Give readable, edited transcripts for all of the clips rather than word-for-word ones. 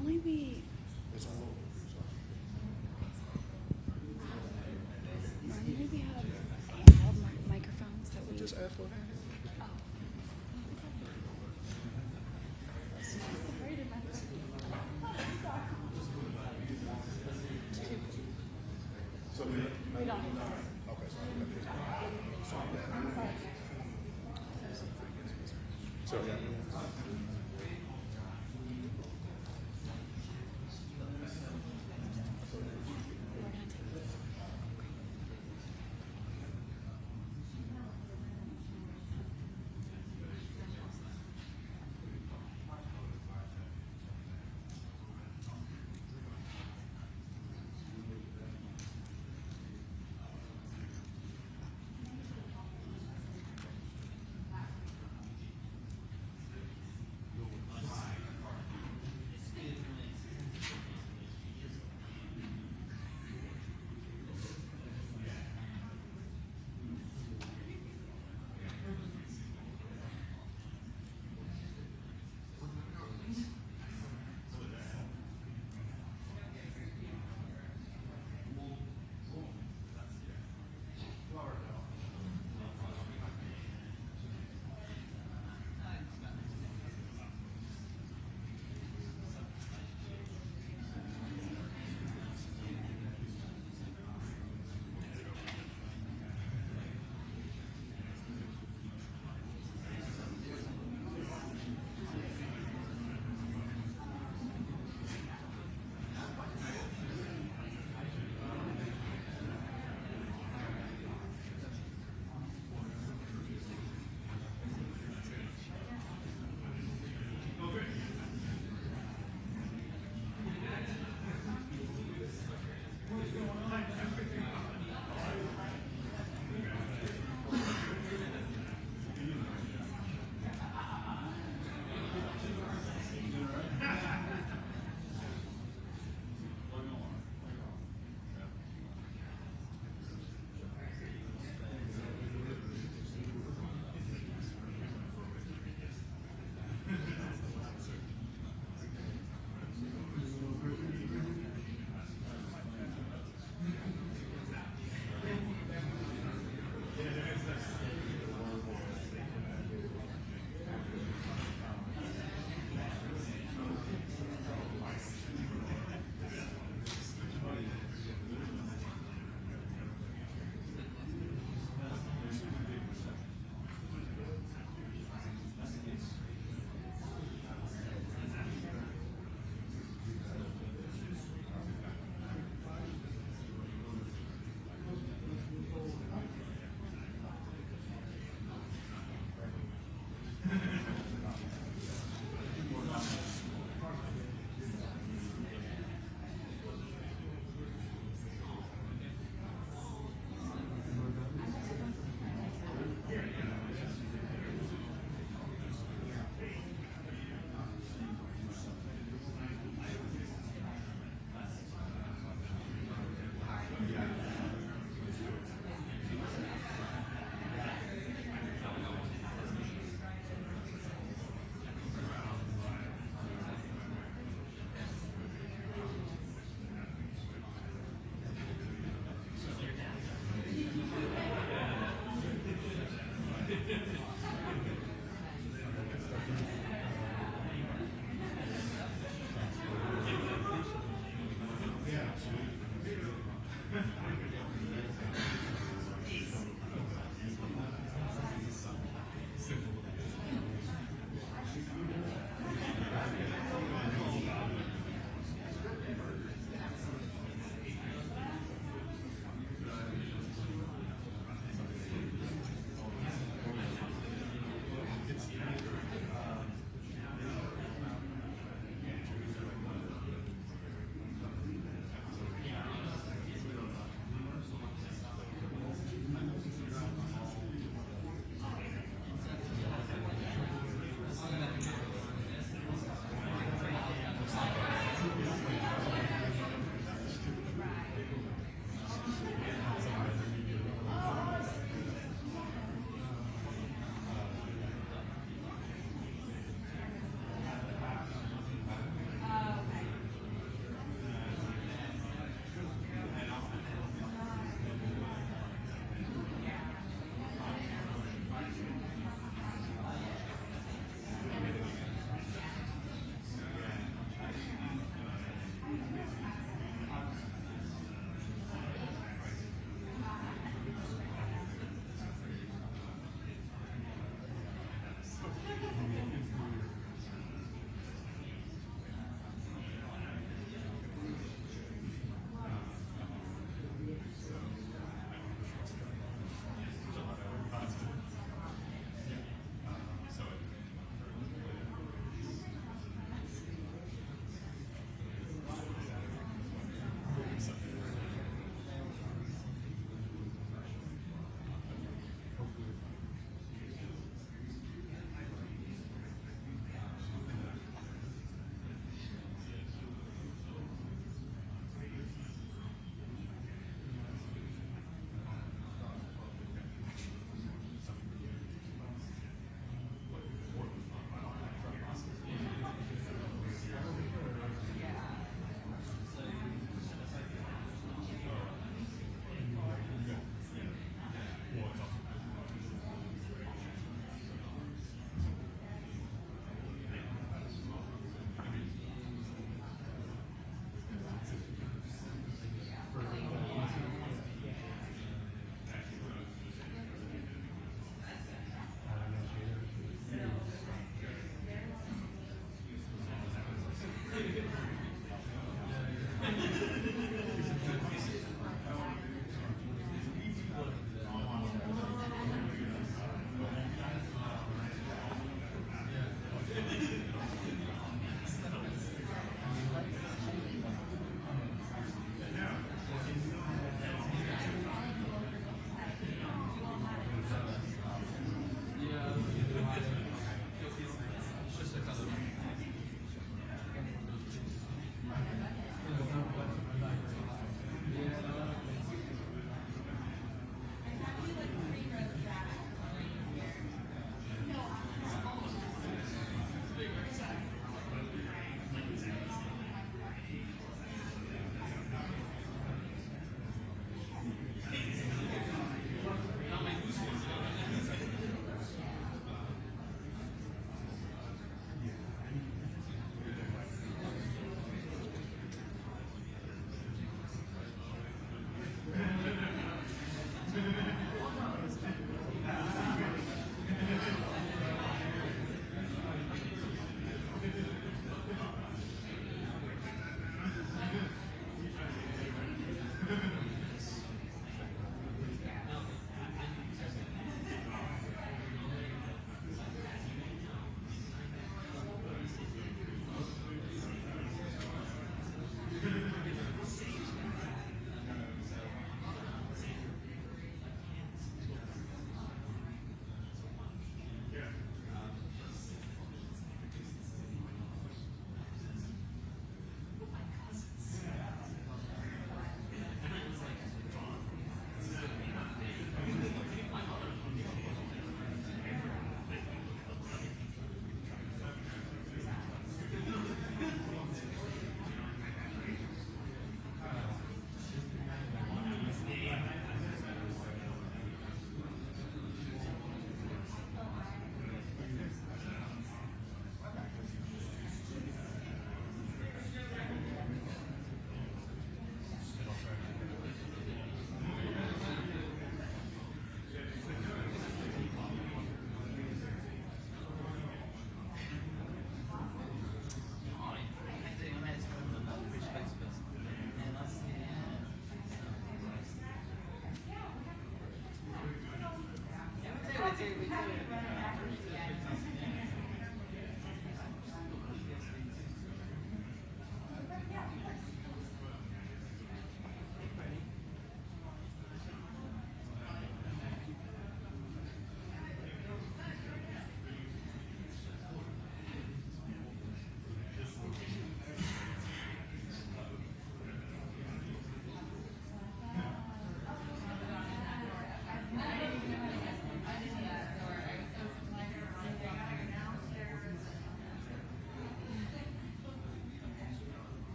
only be. It's all over. Maybe we have handheld microphones that we Just ask for that. So we don't. Okay, so yeah.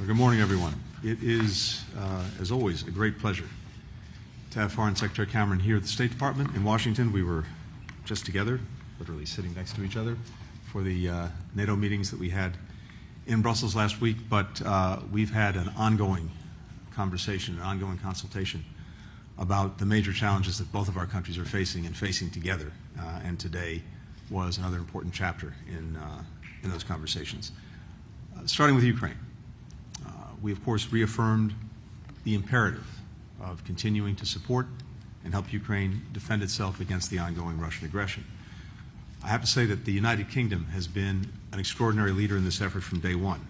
Good morning, everyone. It is, as always, a great pleasure to have Foreign Secretary Cameron here at the State Department in Washington. We were just together, literally sitting next to each other, for the NATO meetings that we had in Brussels last week, but we've had an ongoing conversation, an ongoing consultation about the major challenges that both of our countries are facing and facing together, and today was another important chapter in those conversations. Starting with Ukraine, we of course reaffirmed the imperative of continuing to support and help Ukraine defend itself against the ongoing Russian aggression. I have to say that the United Kingdom has been an extraordinary leader in this effort from day one,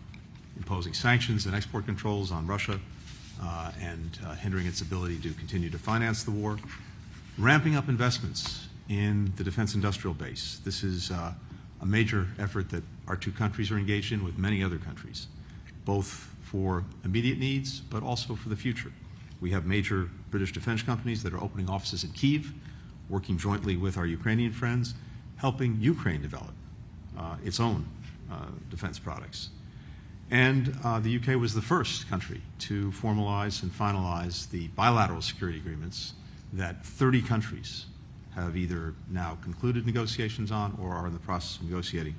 imposing sanctions and export controls on Russia and hindering its ability to continue to finance the war, ramping up investments in the defense industrial base. This is a major effort that our two countries are engaged in with many other countries, both for immediate needs but also for the future. We have major British defense companies that are opening offices in Kyiv, working jointly with our Ukrainian friends, helping Ukraine develop its own defense products. And the UK was the first country to formalize and finalize the bilateral security agreements that 30 countries have either now concluded negotiations on or are in the process of negotiating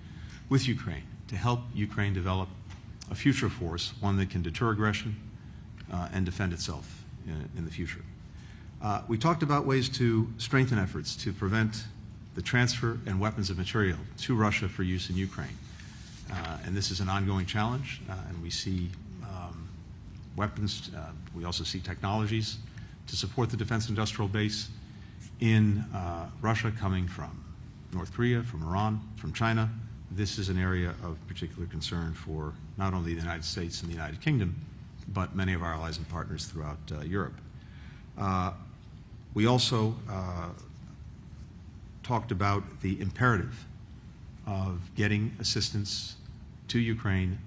with Ukraine to help Ukraine develop a future force, one that can deter aggression and defend itself in the future. We talked about ways to strengthen efforts to prevent the transfer and weapons of material to Russia for use in Ukraine. And this is an ongoing challenge, and we see weapons, we also see technologies to support the defense industrial base in Russia coming from North Korea, from Iran, from China. This is an area of particular concern for not only the United States and the United Kingdom, but many of our allies and partners throughout Europe. We also talked about the imperative of getting assistance to Ukraine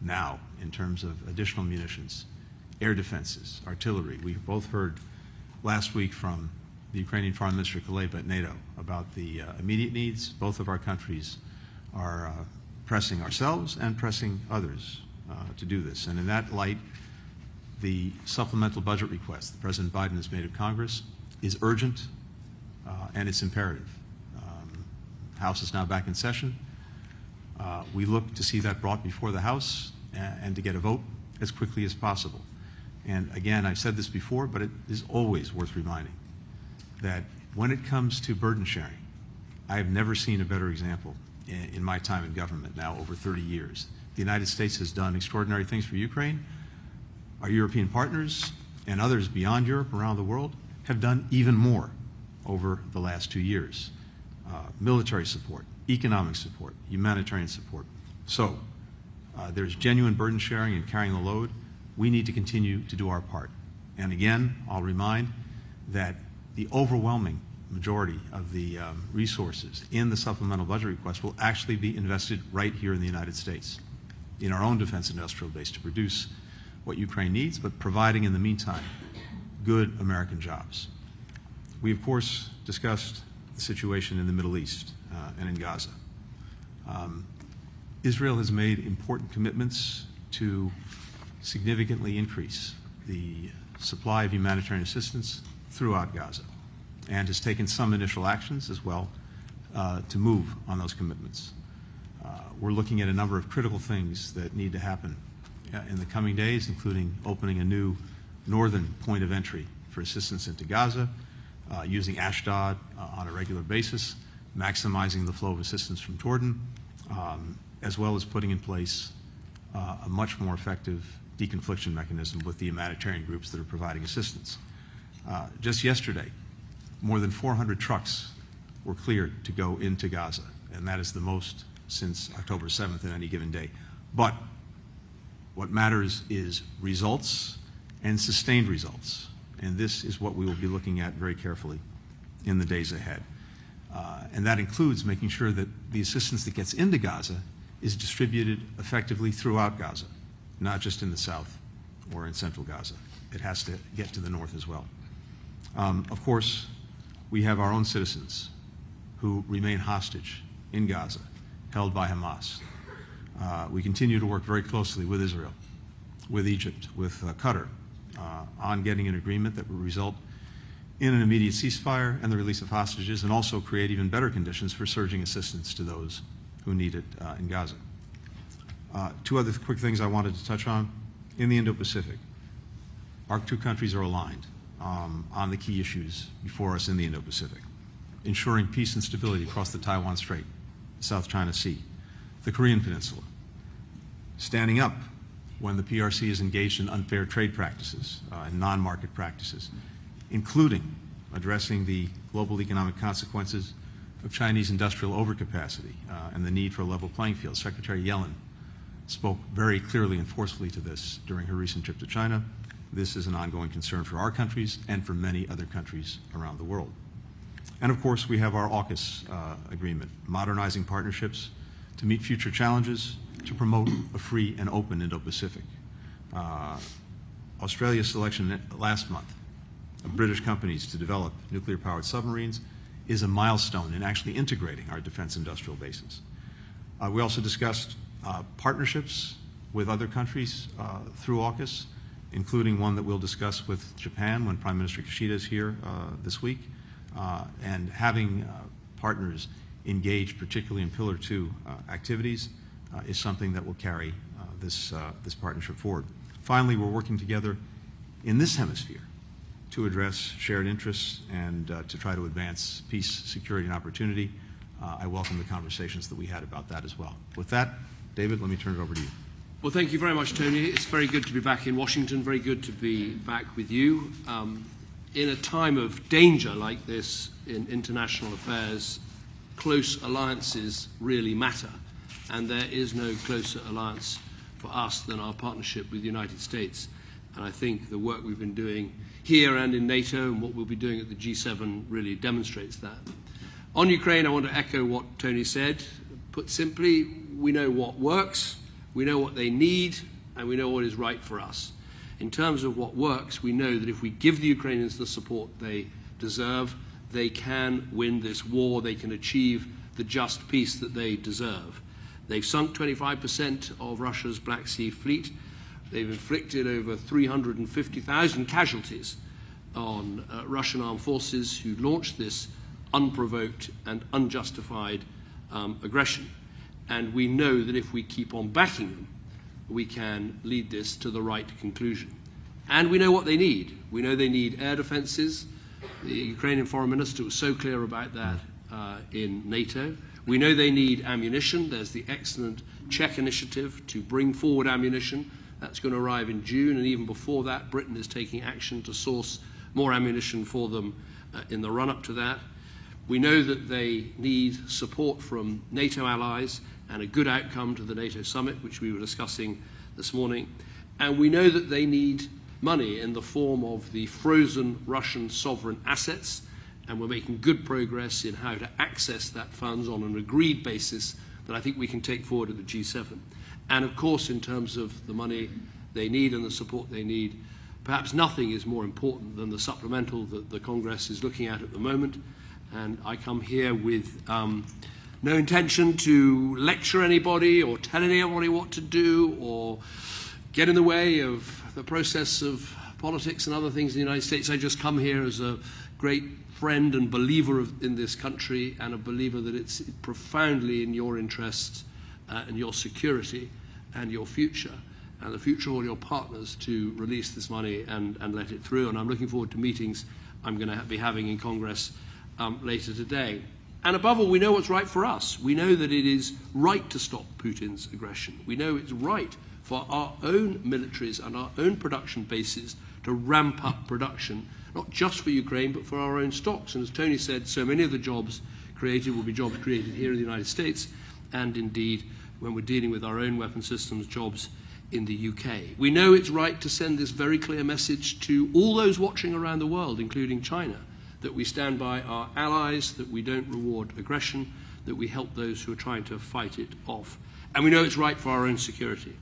now in terms of additional munitions, air defenses, artillery. We both heard last week from the Ukrainian Foreign Minister Kuleba at NATO about the immediate needs. Both of our countries are pressing ourselves and pressing others to do this. And in that light, the supplemental budget request that President Biden has made of Congress is urgent and it's imperative. House is now back in session. We look to see that brought before the House and to get a vote as quickly as possible. And again, I've said this before, but it is always worth reminding that when it comes to burden sharing, I have never seen a better example in my time in government now over 30 years. The United States has done extraordinary things for Ukraine. Our European partners and others beyond Europe around the world have done even more over the last 2 years. Military support, economic support, humanitarian support. So there's genuine burden sharing and carrying the load. We need to continue to do our part. And again, I'll remind that the overwhelming majority of the resources in the supplemental budget request will actually be invested right here in the United States, in our own defense industrial base to produce what Ukraine needs, but providing in the meantime good American jobs. We, of course, discussed the situation in the Middle East and in Gaza. Israel has made important commitments to significantly increase the supply of humanitarian assistance throughout Gaza and has taken some initial actions as well to move on those commitments. We're looking at a number of critical things that need to happen in the coming days, including opening a new northern point of entry for assistance into Gaza, using Ashdod on a regular basis, maximizing the flow of assistance from Jordan, as well as putting in place a much more effective deconfliction mechanism with the humanitarian groups that are providing assistance. Just yesterday, more than 400 trucks were cleared to go into Gaza, and that is the most since October 7th in any given day. But what matters is results and sustained results, and this is what we will be looking at very carefully in the days ahead. And that includes making sure that the assistance that gets into Gaza is distributed effectively throughout Gaza, not just in the south or in central Gaza. It has to get to the north as well. Of course, we have our own citizens who remain hostage in Gaza, held by Hamas. We continue to work very closely with Israel with Egypt, with Qatar, on getting an agreement that would result in an immediate ceasefire and the release of hostages, and also create even better conditions for surging assistance to those who need it in Gaza. Two other quick things I wanted to touch on. In the Indo-Pacific, our two countries are aligned on the key issues before us in the Indo-Pacific: ensuring peace and stability across the Taiwan Strait, the South China Sea, the Korean Peninsula, standing up when the PRC is engaged in unfair trade practices and non-market practices, including addressing the global economic consequences of Chinese industrial overcapacity and the need for a level playing field. Secretary Yellen spoke very clearly and forcefully to this during her recent trip to China. This is an ongoing concern for our countries and for many other countries around the world. And of course, we have our AUKUS agreement, modernizing partnerships to meet future challenges, to promote a free and open Indo-Pacific. Australia's selection last month of British companies to develop nuclear-powered submarines is a milestone in actually integrating our defense industrial bases. We also discussed partnerships with other countries through AUKUS, including one that we'll discuss with Japan when Prime Minister Kishida is here this week, and having partners engaged, particularly in Pillar 2 activities, is something that will carry this partnership forward. Finally, we're working together in this hemisphere to address shared interests and to try to advance peace, security, and opportunity. I welcome the conversations that we had about that as well. With that, David, let me turn it over to you. Well, thank you very much, Tony. It's very good to be back in Washington, very good to be back with you. In a time of danger like this in international affairs, close alliances really matter, and there is no closer alliance for us than our partnership with the United States. And I think the work we've been doing here and in NATO and what we'll be doing at the G7 really demonstrates that. On Ukraine, I want to echo what Tony said. Put simply, we know what works, we know what they need, and we know what is right for us. In terms of what works, we know that if we give the Ukrainians the support they deserve, they can win this war, they can achieve the just peace that they deserve. They've sunk 25% of Russia's Black Sea fleet. They've inflicted over 350,000 casualties on Russian armed forces who launched this unprovoked and unjustified aggression. And we know that if we keep on backing them, we can lead this to the right conclusion. And we know what they need. We know they need air defenses. The Ukrainian foreign minister was so clear about that in NATO. We know they need ammunition. There's the excellent Czech initiative to bring forward ammunition. That's going to arrive in June, and even before that, Britain is taking action to source more ammunition for them in the run-up to that. We know that they need support from NATO allies and a good outcome to the NATO summit, which we were discussing this morning. And we know that they need money in the form of the frozen Russian sovereign assets, and we're making good progress in how to access that funds on an agreed basis that I think we can take forward at the G7. And of course, in terms of the money they need and the support they need, perhaps nothing is more important than the supplemental that the Congress is looking at the moment. And I come here with no intention to lecture anybody or tell anybody what to do or get in the way of the process of politics and other things in the United States. I just come here as a great friend and believer in this country, and a believer that it's profoundly in your interest and your security and your future and the future of all your partners to release this money and let it through. And I'm looking forward to meetings I'm going to be having in Congress later today. And above all, we know what's right for us. We know that it is right to stop Putin's aggression. We know it's right for our own militaries and our own production bases to ramp up production, not just for Ukraine, but for our own stocks. And as Tony said, so many of the jobs created will be jobs created here in the United States, and indeed, when we're dealing with our own weapon systems, jobs in the UK. We know it's right to send this very clear message to all those watching around the world, including China, that we stand by our allies, that we don't reward aggression, that we help those who are trying to fight it off. And we know it's right for our own security.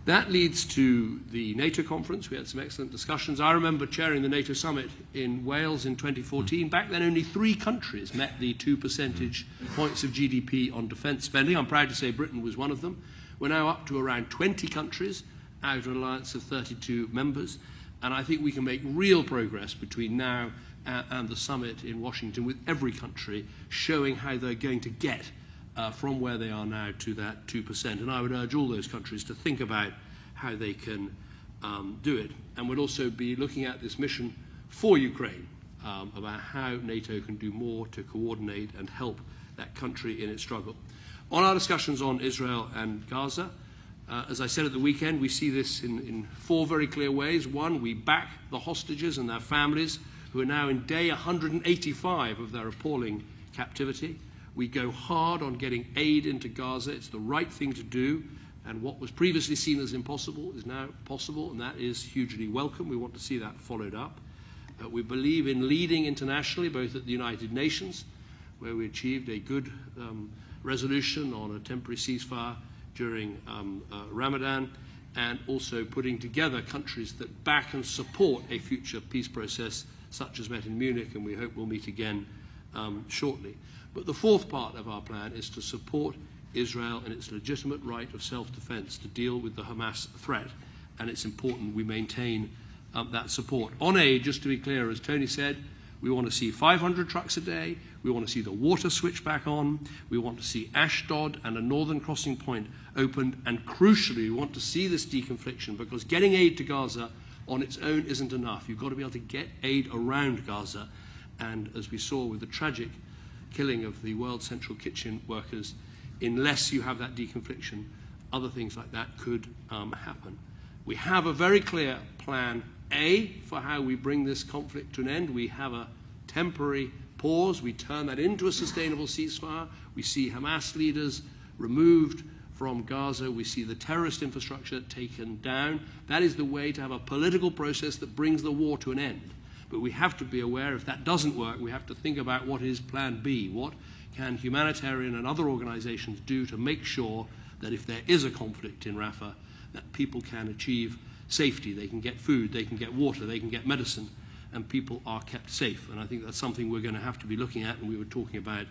That leads to the NATO conference. We had some excellent discussions. I remember chairing the NATO summit in Wales in 2014. Back then, only 3 countries met the 2 percentage points of GDP on defence spending. I'm proud to say Britain was one of them. We're now up to around 20 countries, out of an alliance of 32 members. And I think we can make real progress between now and the summit in Washington with every country showing how they're going to get from where they are now to that 2%. And I would urge all those countries to think about how they can do it. And we'll also be looking at this mission for Ukraine about how NATO can do more to coordinate and help that country in its struggle. On our discussions on Israel and Gaza, as I said at the weekend, we see this in 4 very clear ways. One, we back the hostages and their families who are now in day 185 of their appalling captivity. We go hard on getting aid into Gaza. It's the right thing to do. And what was previously seen as impossible is now possible, and that is hugely welcome. We want to see that followed up. We believe in leading internationally, both at the United Nations, where we achieved a good resolution on a temporary ceasefire during Ramadan, and also putting together countries that back and support a future peace process such as met in Munich, and we hope we'll meet again shortly. But the fourth part of our plan is to support Israel in its legitimate right of self-defense to deal with the Hamas threat, and it's important we maintain that support. On aid, just to be clear, as Tony said, we want to see 500 trucks a day. We want to see the water switch back on. We want to see Ashdod and a northern crossing point opened. And crucially, we want to see this deconfliction, because getting aid to Gaza on its own isn't enough. You've got to be able to get aid around Gaza. And as we saw with the tragic killing of the World Central Kitchen workers, unless you have that deconfliction, other things like that could happen. We have a very clear plan A for how we bring this conflict to an end. We have a temporary pause. We turn that into a sustainable ceasefire. We see Hamas leaders removed from Gaza. We see the terrorist infrastructure taken down. That is the way to have a political process that brings the war to an end. But we have to be aware, if that doesn't work, we have to think about what is plan B. What can humanitarian and other organizations do to make sure that if there is a conflict in Rafa, that people can achieve safety, they can get food, they can get water, they can get medicine, and people are kept safe. And I think that's something we're going to have to be looking at, and we were talking about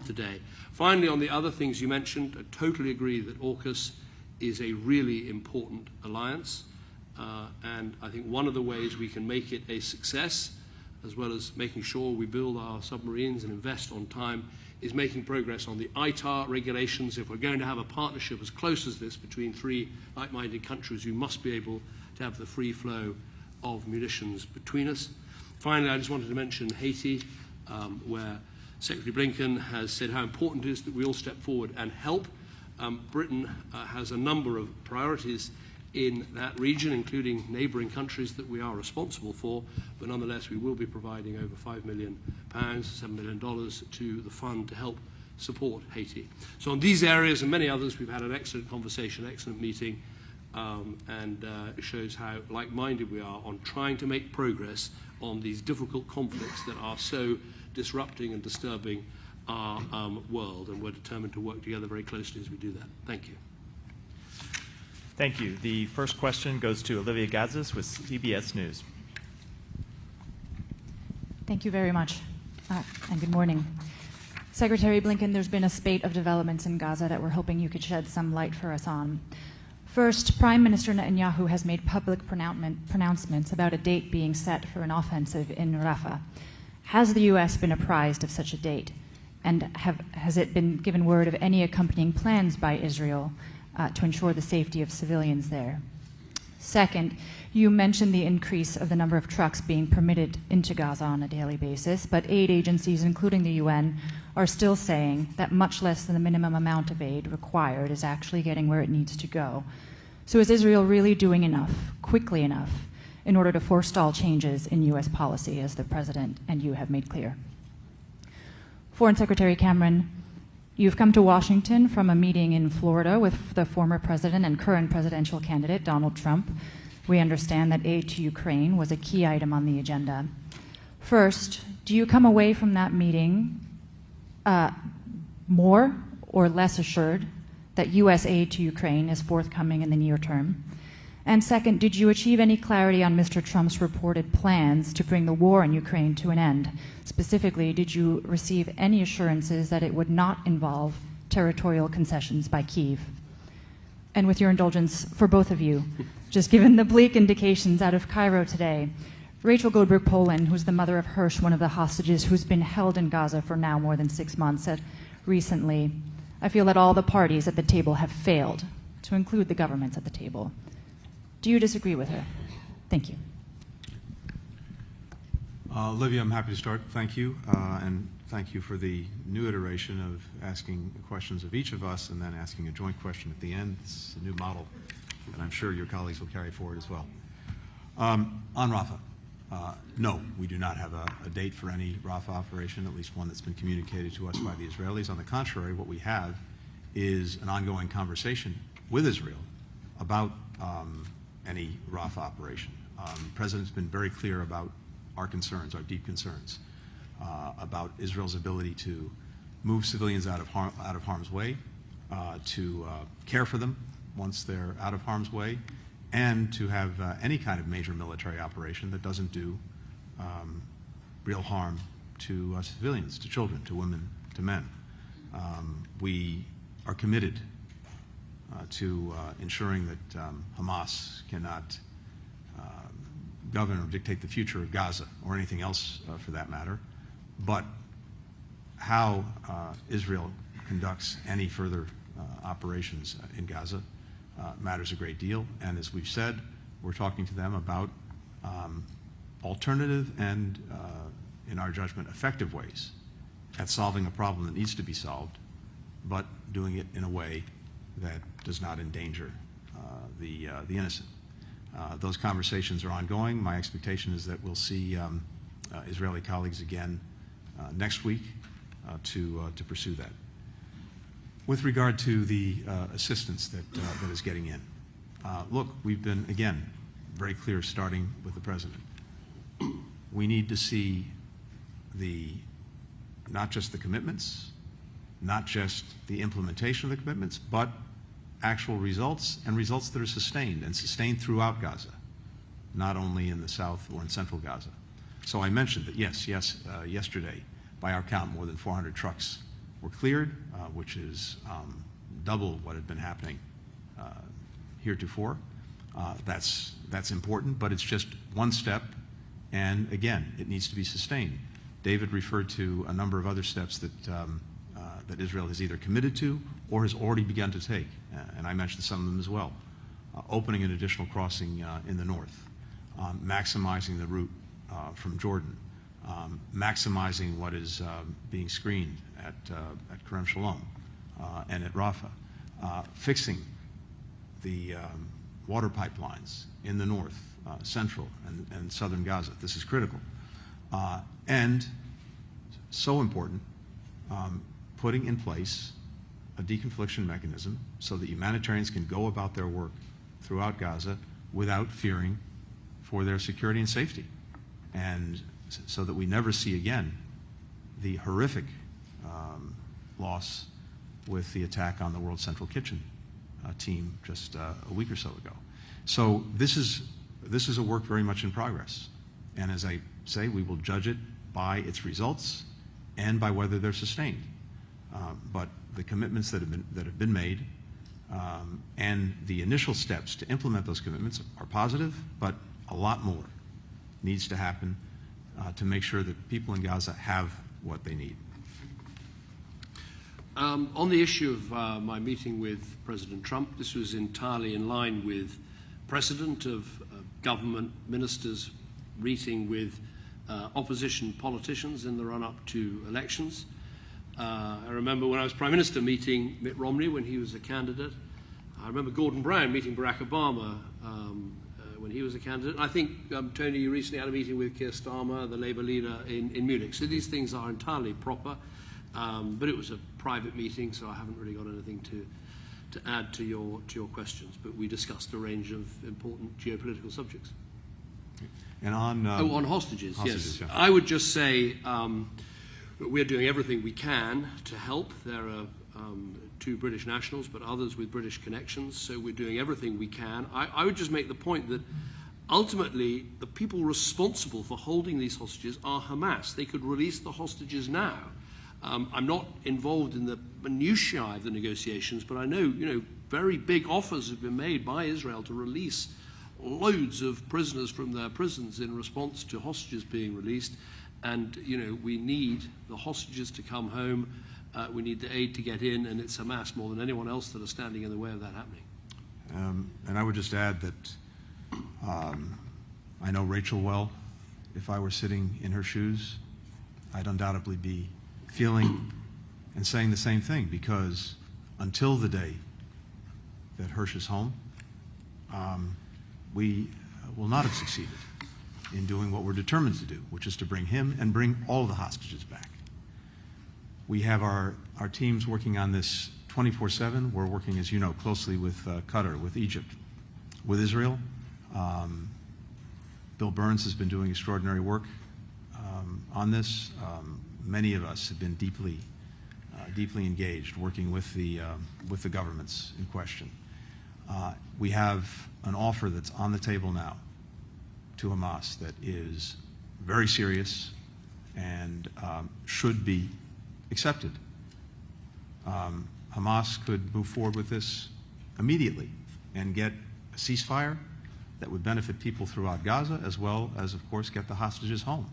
today. Finally, on the other things you mentioned, I totally agree that AUKUS is a really important alliance, and I think one of the ways we can make it a success, as well as making sure we build our submarines and invest on time, is making progress on the ITAR regulations. If we're going to have a partnership as close as this between 3 like-minded countries, we must be able to have the free flow of munitions between us. Finally, I just wanted to mention Haiti, where Secretary Blinken has said how important it is that we all step forward and help. Britain has a number of priorities in that region, including neighbouring countries that we are responsible for, but nonetheless we will be providing over £5 million, $7 million to the fund to help support Haiti. So on these areas and many others, we've had an excellent conversation, excellent meeting, and it shows how like-minded we are on trying to make progress on these difficult conflicts that are so disrupting and disturbing our world, and we're determined to work together very closely as we do that. Thank you. Thank you. The first question goes to Olivia Gazis with CBS News. Thank you very much, and good morning. Secretary Blinken, there's been a spate of developments in Gaza that we're hoping you could shed some light for us on. First, Prime Minister Netanyahu has made public pronouncements about a date being set for an offensive in Rafa. Has the U.S. been apprised of such a date? And has it been given word of any accompanying plans by Israel to ensure the safety of civilians there? Second, you mentioned the increase of the number of trucks being permitted into Gaza on a daily basis, but aid agencies, including the UN, are still saying that much less than the minimum amount of aid required is actually getting where it needs to go. So is Israel really doing enough, quickly enough, in order to forestall changes in U.S. policy, as the President and you have made clear? Foreign Secretary Cameron, you've come to Washington from a meeting in Florida with the former president and current presidential candidate, Donald Trump. We understand that aid to Ukraine was a key item on the agenda. First, do you come away from that meeting more or less assured that U.S. aid to Ukraine is forthcoming in the near term? And second, did you achieve any clarity on Mr. Trump's reported plans to bring the war in Ukraine to an end? Specifically, did you receive any assurances that it would not involve territorial concessions by Kyiv? And with your indulgence, for both of you, just given the bleak indications out of Cairo today, Rachel Goldberg-Polin, who's the mother of Hirsch, one of the hostages who's been held in Gaza for now more than 6 months, said recently, "I feel that all the parties at the table have failed," to include the governments at the table. Do you disagree with her? Thank you. Olivia, I'm happy to start. Thank you. And thank you for the new iteration of asking questions of each of us and then asking a joint question at the end. It's a new model, and I'm sure your colleagues will carry forward as well. On Rafa, no, we do not have a date for any Rafa operation, at least one that's been communicated to us by the Israelis. On the contrary, what we have is an ongoing conversation with Israel about any Rafa operation. The President's been very clear about our concerns, our deep concerns, about Israel's ability to move civilians out of harm's way, to care for them once they're out of harm's way, and to have any kind of major military operation that doesn't do real harm to civilians, to children, to women, to men. We are committed to ensuring that Hamas cannot govern or dictate the future of Gaza or anything else for that matter. But how Israel conducts any further operations in Gaza matters a great deal. And as we've said, we're talking to them about alternative and, in our judgment, effective ways at solving a problem that needs to be solved, but doing it in a way that does not endanger the innocent. Those conversations are ongoing. My expectation is that we'll see Israeli colleagues again next week to pursue that. With regard to the assistance that is getting in, look, we've been, again, very clear starting with the President. We need to see not just the commitments, not just the implementation of the commitments, but actual results, and results that are sustained, and sustained throughout Gaza, not only in the south or in central Gaza. So I mentioned that, yesterday, by our count, more than 400 trucks were cleared, which is double what had been happening heretofore. That's important, but it's just one step, and again, it needs to be sustained. David referred to a number of other steps that Israel has either committed to or has already begun to take, and I mentioned some of them as well. Opening an additional crossing in the north, maximizing the route from Jordan, maximizing what is being screened at Kerem Shalom and at Rafa, fixing the water pipelines in the north, central, and southern Gaza. This is critical. And so important, putting in place a deconfliction mechanism so that humanitarians can go about their work throughout Gaza without fearing for their security and safety, and so that we never see again the horrific loss with the attack on the World Central Kitchen team just a week or so ago. So this is a work very much in progress, and as I say, we will judge it by its results and by whether they're sustained. But the commitments that have been made and the initial steps to implement those commitments are positive, but a lot more needs to happen to make sure that people in Gaza have what they need. On the issue of my meeting with President Trump, this was entirely in line with precedent of government ministers meeting with opposition politicians in the run-up to elections. I remember when I was Prime Minister meeting Mitt Romney when he was a candidate. I remember Gordon Brown meeting Barack Obama when he was a candidate. And I think, Tony, you recently had a meeting with Keir Starmer, the Labour leader, in Munich. So these things are entirely proper. But it was a private meeting, so I haven't really got anything to add to your questions. But we discussed a range of important geopolitical subjects. And on on hostages, yes. Yeah. I would just say we're doing everything we can to help. There are two British nationals, but others with British connections, so we're doing everything we can. I would just make the point that ultimately the people responsible for holding these hostages are Hamas. They could release the hostages now. I'm not involved in the minutiae of the negotiations, but I know, very big offers have been made by Israel to release loads of prisoners from their prisons in response to hostages being released. And, we need the hostages to come home. We need the aid to get in, and it's Hamas more than anyone else that are standing in the way of that happening. And I would just add that I know Rachel well. If I were sitting in her shoes, I'd undoubtedly be feeling and saying the same thing, because until the day that Hirsch is home, we will not have succeeded in doing what we're determined to do, which is to bring him and bring all the hostages back. We have our teams working on this 24/7. We're working, as you know, closely with Qatar, with Egypt, with Israel. Bill Burns has been doing extraordinary work on this. Many of us have been deeply engaged, working with the governments in question. We have an offer that's on the table now to Hamas that is very serious and should be accepted. Hamas could move forward with this immediately and get a ceasefire that would benefit people throughout Gaza, as well as, of course, get the hostages home.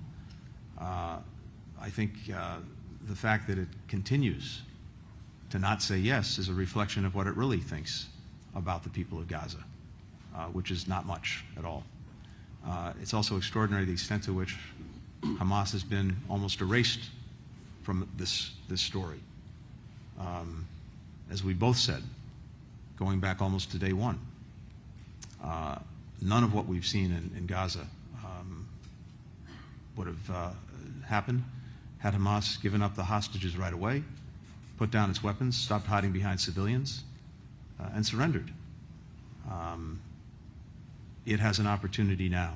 I think the fact that it continues to not say yes is a reflection of what it really thinks about the people of Gaza, which is not much at all. It's also extraordinary the extent to which Hamas has been almost erased from this story. As we both said, going back almost to day one, none of what we've seen in Gaza would have happened had Hamas given up the hostages right away, put down its weapons, stopped hiding behind civilians, and surrendered. It has an opportunity now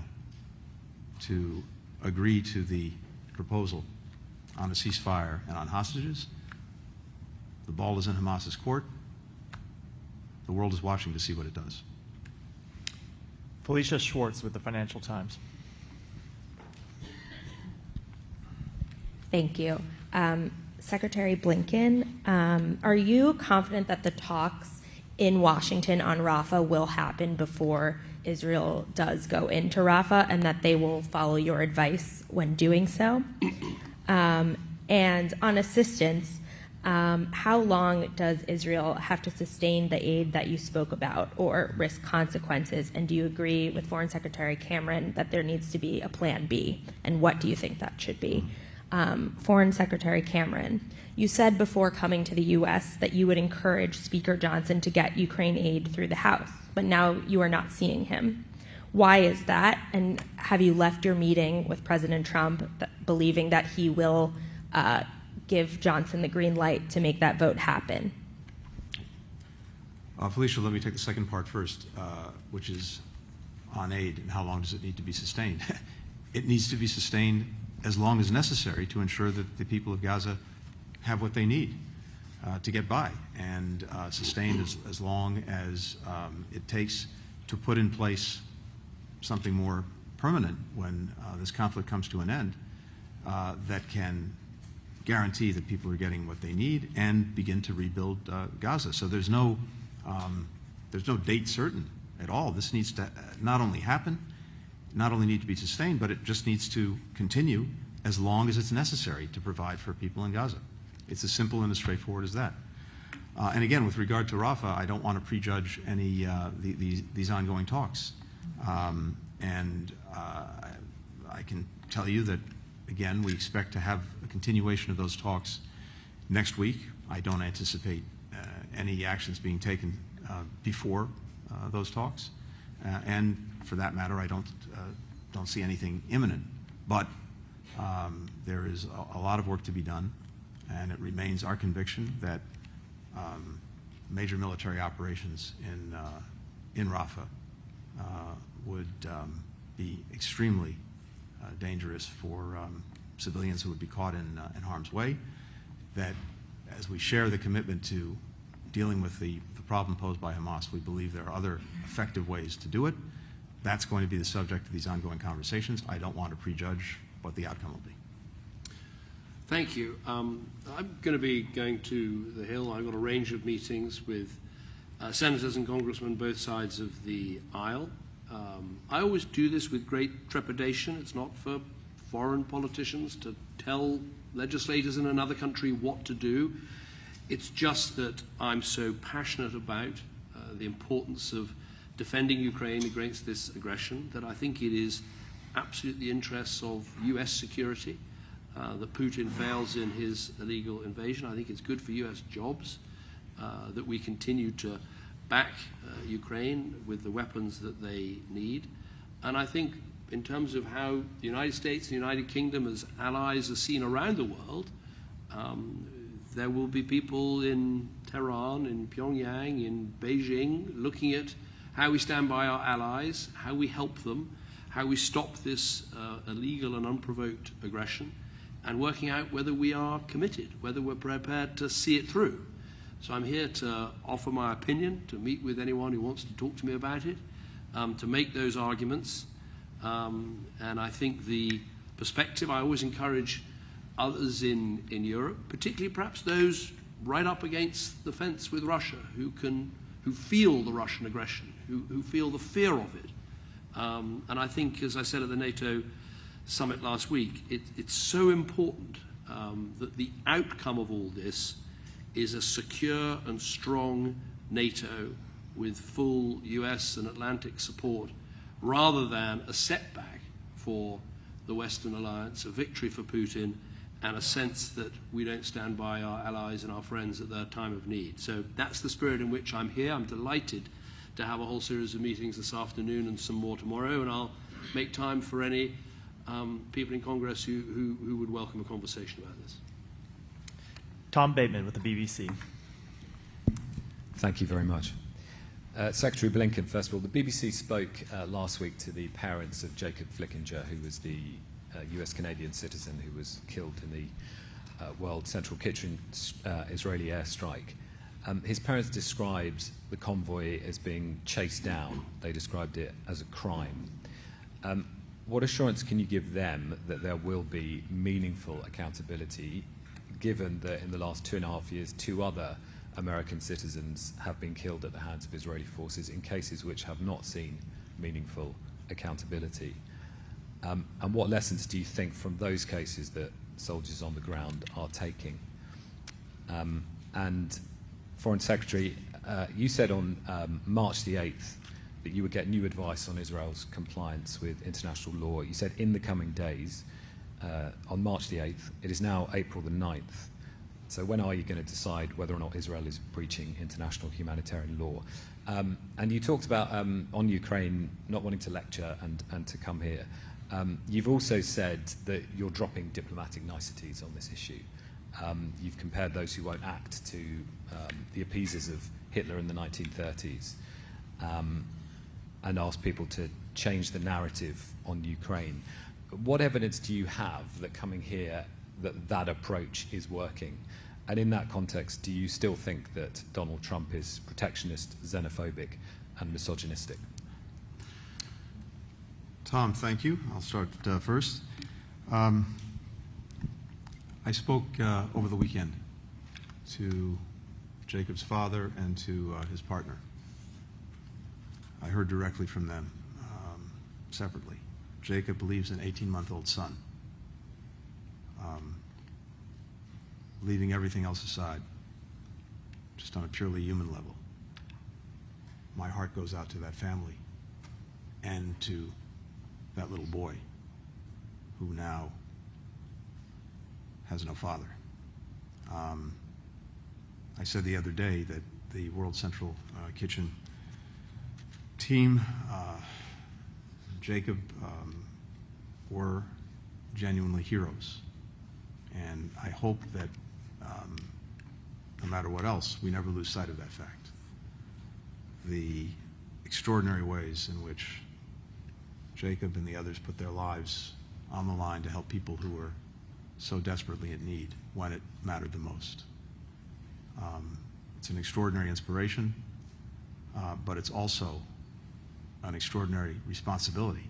to agree to the proposal on a ceasefire and on hostages. The ball is in Hamas's court. The world is watching to see what it does. Felicia Schwartz with the Financial Times. Thank you. Secretary Blinken, are you confident that the talks in Washington on Rafa will happen before Israel does go into Rafa, and that they will follow your advice when doing so? And on assistance, how long does Israel have to sustain the aid that you spoke about or risk consequences? And do you agree with Foreign Secretary Cameron that there needs to be a plan B? And what do you think that should be? Foreign Secretary Cameron, you said before coming to the U.S. that you would encourage Speaker Johnson to get Ukraine aid through the House, but now you are not seeing him. Why is that? And have you left your meeting with President Trump believing that he will give Johnson the green light to make that vote happen? Felicia, let me take the second part first, which is on aid and how long does it need to be sustained. It needs to be sustained as long as necessary to ensure that the people of Gaza have what they need to get by, and sustained as long as it takes to put in place something more permanent when this conflict comes to an end, that can guarantee that people are getting what they need and begin to rebuild Gaza. So there's no date certain at all. This needs to not only happen, not only need to be sustained, but it just needs to continue as long as it's necessary to provide for people in Gaza. It's as simple and as straightforward as that. And again, with regard to Rafa, I don't want to prejudge any these ongoing talks. And I can tell you that, again, we expect to have a continuation of those talks next week. I don't anticipate any actions being taken before those talks. And for that matter, I don't see anything imminent. But there is a lot of work to be done, and it remains our conviction that major military operations in Rafa would be extremely dangerous for civilians who would be caught in harm's way. That as we share the commitment to dealing with the problem posed by Hamas, we believe there are other effective ways to do it. That's going to be the subject of these ongoing conversations. I don't want to prejudge what the outcome will be. Thank you. I'm going to be going to the Hill. I've got a range of meetings with senators and congressmen both sides of the aisle. I always do this with great trepidation. It's not for foreign politicians to tell legislators in another country what to do. It's just that I'm so passionate about the importance of defending Ukraine against this aggression that I think it is absolutely the interests of US security that Putin fails in his illegal invasion. I think it's good for US jobs that we continue to back Ukraine with the weapons that they need. And I think in terms of how the United States and the United Kingdom as allies are seen around the world, there will be people in Tehran, in Pyongyang, in Beijing, looking at how we stand by our allies, how we help them, how we stop this illegal and unprovoked aggression, and working out whether we are committed, whether we're prepared to see it through. So I'm here to offer my opinion, to meet with anyone who wants to talk to me about it, to make those arguments. And I think the perspective, I always encourage others in Europe, particularly perhaps those right up against the fence with Russia, who feel the Russian aggression, who feel the fear of it. And I think, as I said at the NATO summit last week, it's so important that the outcome of all this is a secure and strong NATO with full US and Atlantic support, rather than a setback for the Western alliance, a victory for Putin, and a sense that we don't stand by our allies and our friends at their time of need. So that's the spirit in which I'm here. I'm delighted to have a whole series of meetings this afternoon and some more tomorrow, and I'll make time for any people in Congress who would welcome a conversation about this. Tom Bateman with the BBC. Thank you very much. Secretary Blinken, first of all, the BBC spoke last week to the parents of Jacob Flickinger, who was the US-Canadian citizen who was killed in the World Central Kitchen Israeli airstrike. His parents described the convoy as being chased down. They described it as a crime. What assurance can you give them that there will be meaningful accountability, given that in the last 2.5 years, 2 other American citizens have been killed at the hands of Israeli forces in cases which have not seen meaningful accountability? And what lessons do you think from those cases that soldiers on the ground are taking? And Foreign Secretary, you said on March the 8th that you would get new advice on Israel's compliance with international law. You said in the coming days, on March the 8th, it is now April the 9th. So when are you going to decide whether or not Israel is breaching international humanitarian law? And you talked about, on Ukraine, not wanting to lecture and to come here. You've also said that you're dropping diplomatic niceties on this issue. You've compared those who won't act to the appeasers of Hitler in the 1930s, and asked people to change the narrative on Ukraine. What evidence do you have that coming here that approach is working? And in that context, do you still think that Donald Trump is protectionist, xenophobic, and misogynistic? Tom, thank you. I'll start first. I spoke over the weekend to Jacob's father and to his partner. I heard directly from them separately. Jacob believes an 18-month-old son. Leaving everything else aside, just on a purely human level, my heart goes out to that family and to that little boy who now has no father. I said the other day that the World Central Kitchen team, Jacob, were genuinely heroes. And I hope that no matter what else, we never lose sight of that fact. The extraordinary ways in which Jacob and the others put their lives on the line to help people who were so desperately in need when it mattered the most. It's an extraordinary inspiration, but it's also an extraordinary responsibility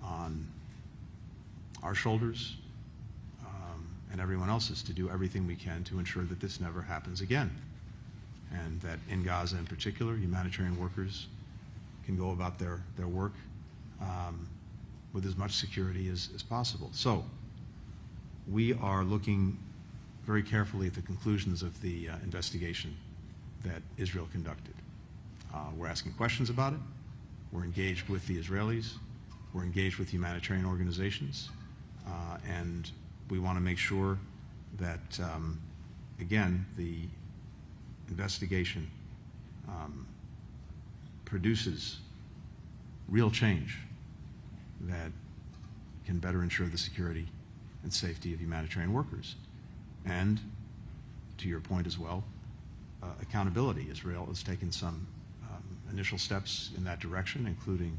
on our shoulders and everyone else's to do everything we can to ensure that this never happens again. and that in Gaza in particular, humanitarian workers can go about their work with as much security as possible. So we are looking very carefully at the conclusions of the investigation that Israel conducted. We're asking questions about it. We're engaged with the Israelis. We're engaged with humanitarian organizations. And we want to make sure that, again, the investigation produces real change that can better ensure the security and safety of humanitarian workers. And, to your point as well, accountability. Israel has taken some initial steps in that direction, including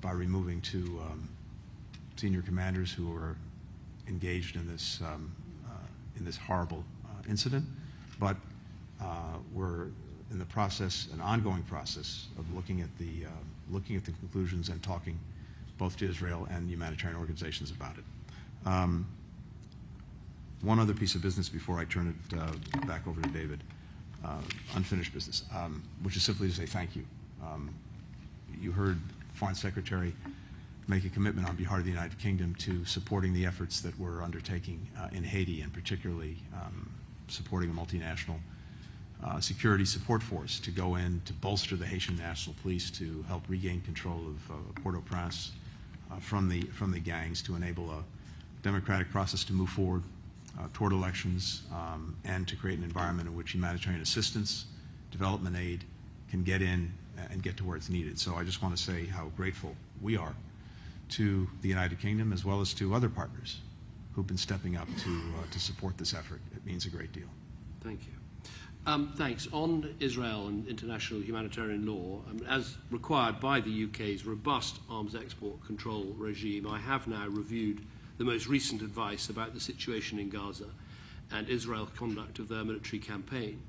by removing two senior commanders who were engaged in this horrible incident. But we're in the process, an ongoing process, of looking at the conclusions and talking both to Israel and humanitarian organizations about it. One other piece of business before I turn it back over to David, unfinished business, which is simply to say thank you. You heard the Foreign Secretary make a commitment on behalf of the United Kingdom to supporting the efforts that we're undertaking in Haiti, and particularly supporting a multinational security support force to go in to bolster the Haitian National Police to help regain control of Port-au-Prince from the gangs, to enable a democratic process to move forward toward elections, and to create an environment in which humanitarian assistance, development aid can get in and get to where it's needed. So I just want to say how grateful we are to the United Kingdom as well as to other partners who've been stepping up to support this effort. It means a great deal. Thank you. Thanks. On Israel and international humanitarian law, as required by the UK's robust arms export control regime, I have now reviewed the most recent advice about the situation in Gaza and Israel's conduct of their military campaign.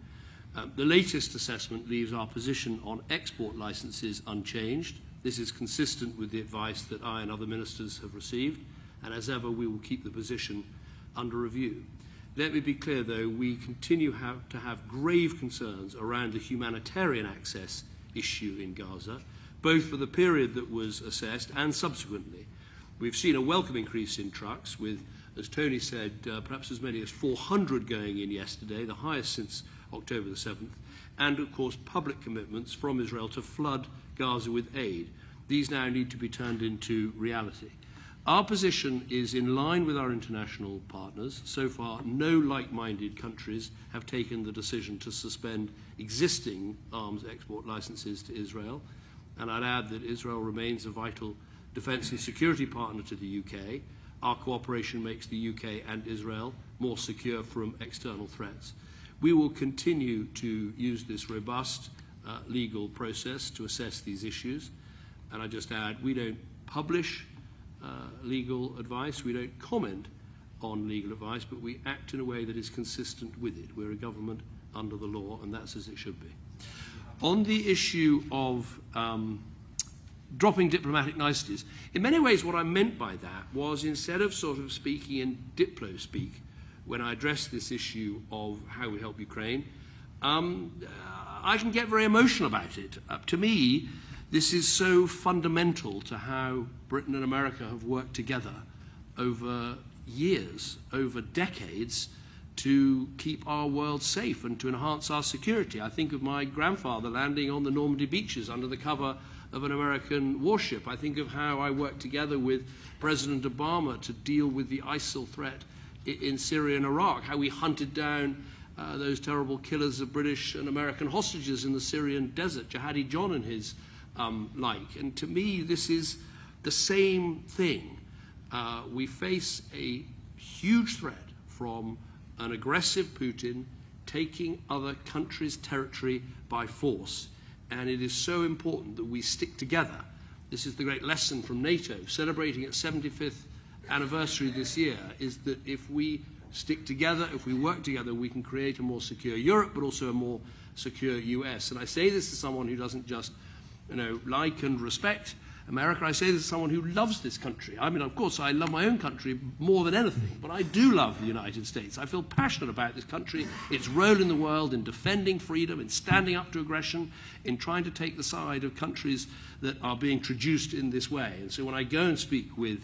The latest assessment leaves our position on export licenses unchanged. This is consistent with the advice that I and other ministers have received, and as ever, we will keep the position under review. Let me be clear, though, we continue to have grave concerns around the humanitarian access issue in Gaza, both for the period that was assessed and subsequently. We've seen a welcome increase in trucks with, as Tony said, perhaps as many as 400 going in yesterday, the highest since October the 7th, and of course public commitments from Israel to flood Gaza with aid. These now need to be turned into reality. Our position is in line with our international partners. So far, no like-minded countries have taken the decision to suspend existing arms export licenses to Israel. And I'd add that Israel remains a vital defence and security partner to the UK. Our cooperation makes the UK and Israel more secure from external threats. We will continue to use this robust legal process to assess these issues. And I just add, we don't publish legal advice, we don't comment on legal advice, but we act in a way that is consistent with it. We're a government under the law, and that's as it should be. On the issue of dropping diplomatic niceties, in many ways what I meant by that was, instead of sort of speaking in diplo speak when I address this issue of how we help Ukraine, I can get very emotional about it. To me, this is so fundamental to how Britain and America have worked together over years, over decades, to keep our world safe and to enhance our security. I think of my grandfather landing on the Normandy beaches under the cover of an American warship. I think of how I worked together with President Obama to deal with the ISIL threat in Syria and Iraq, how we hunted down those terrible killers of British and American hostages in the Syrian desert, Jihadi John and his like. And to me, this is the same thing. We face a huge threat from an aggressive Putin taking other countries' territory by force. And it is so important that we stick together. This is the great lesson from NATO, celebrating its 75th anniversary this year, is that if we stick together, if we work together, we can create a more secure Europe, but also a more secure US. And I say this as someone who doesn't just like and respect America. I say this as someone who loves this country. I mean, of course, I love my own country more than anything, but I do love the United States. I feel passionate about this country, its role in the world, in defending freedom, in standing up to aggression, in trying to take the side of countries that are being traduced in this way. And so when I go and speak with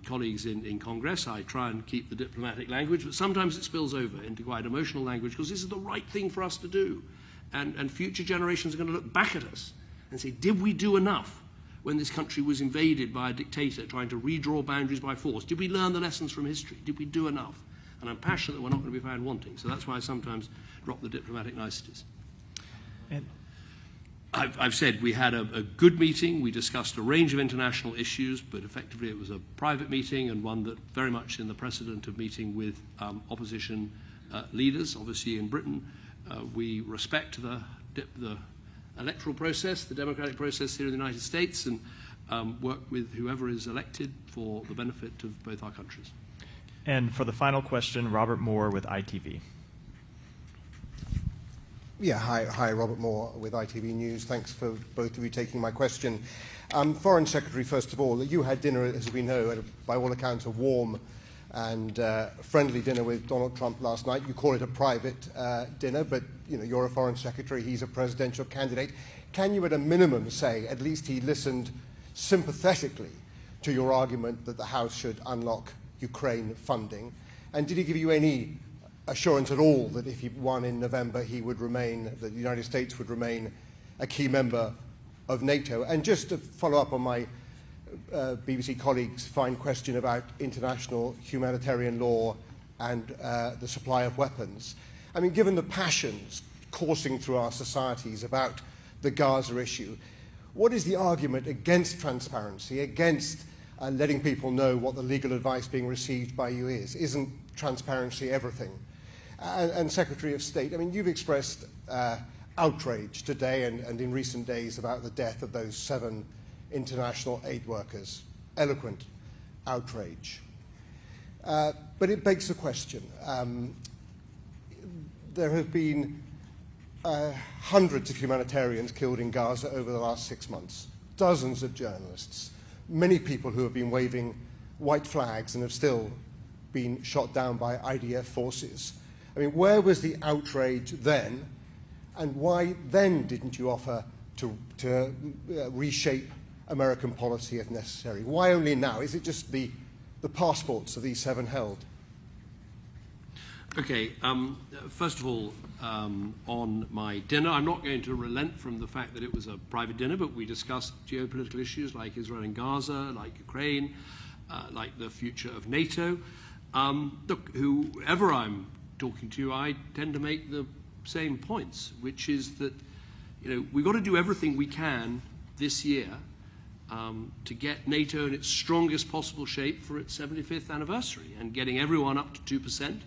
colleagues in Congress, I try and keep the diplomatic language, but sometimes it spills over into quite emotional language because this is the right thing for us to do. And future generations are going to look back at us and say, did we do enough when this country was invaded by a dictator trying to redraw boundaries by force? Did we learn the lessons from history? Did we do enough? And I'm passionate that we're not going to be found wanting. So that's why I sometimes drop the diplomatic niceties. And I've said we had a good meeting. We discussed a range of international issues, but effectively it was a private meeting and one that very much in the precedent of meeting with opposition leaders. Obviously in Britain, we respect the electoral process, the democratic process here in the United States, and work with whoever is elected for the benefit of both our countries. And for the final question, Robert Moore with ITV. Yeah, hi, Robert Moore with ITV News. Thanks for both of you taking my question. Foreign Secretary, first of all, you had dinner, as we know, by all accounts, a warm and friendly dinner with Donald Trump last night. You call it a private dinner, but you're a Foreign Secretary, he's a presidential candidate. Can you, at a minimum, say at least he listened sympathetically to your argument that the House should unlock Ukraine funding? And did he give you any assurance at all that if he won in November, he would remain, that the United States would remain a key member of NATO? And just to follow up on my BBC colleague's fine question about international humanitarian law and the supply of weapons, I mean, given the passions coursing through our societies about the Gaza issue, what is the argument against transparency, against letting people know what the legal advice being received by you is? Isn't transparency everything? And Secretary of State, I mean, you've expressed outrage today and in recent days about the death of those 7 international aid workers. Eloquent outrage. But it begs the question. There have been hundreds of humanitarians killed in Gaza over the last 6 months, dozens of journalists, many people who have been waving white flags and have still been shot down by IDF forces. I mean, where was the outrage then, and why then didn't you offer to reshape American policy if necessary? Why only now? Is it just the passports of these 7 held? Okay, first of all, on my dinner, I'm not going to relent from the fact that it was a private dinner, but we discussed geopolitical issues like Israel and Gaza, like Ukraine, like the future of NATO. Look, whoever I'm talking to, I tend to make the same points, which is that we've got to do everything we can this year to get NATO in its strongest possible shape for its 75th anniversary and getting everyone up to 2%,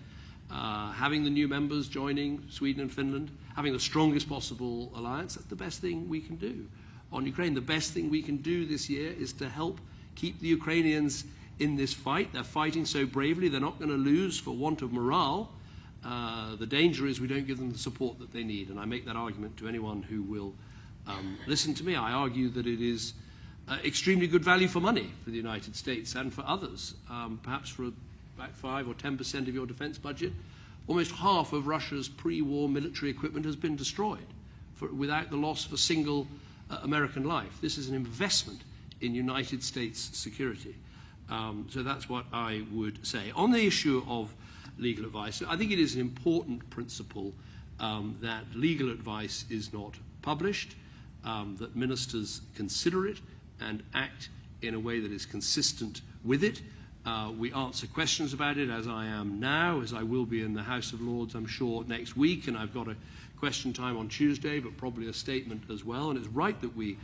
having the new members joining Sweden and Finland, having the strongest possible alliance. That's the best thing we can do. On Ukraine, the best thing we can do this year is to help keep the Ukrainians in this fight. They're fighting so bravely, they're not going to lose for want of morale. The danger is we don't give them the support that they need, and I make that argument to anyone who will listen to me. I argue that it is extremely good value for money for the United States and for others. Perhaps for about 5 or 10% of your defense budget, almost half of Russia's pre-war military equipment has been destroyed without the loss of a single American life. This is an investment in United States security. So that's what I would say. On the issue of legal advice, I think it is an important principle that legal advice is not published, that ministers consider it and act in a way that is consistent with it. We answer questions about it, as I am now, as I will be in the House of Lords, I'm sure, next week, and I've got a question time on Tuesday, but probably a statement as well, and it's right that we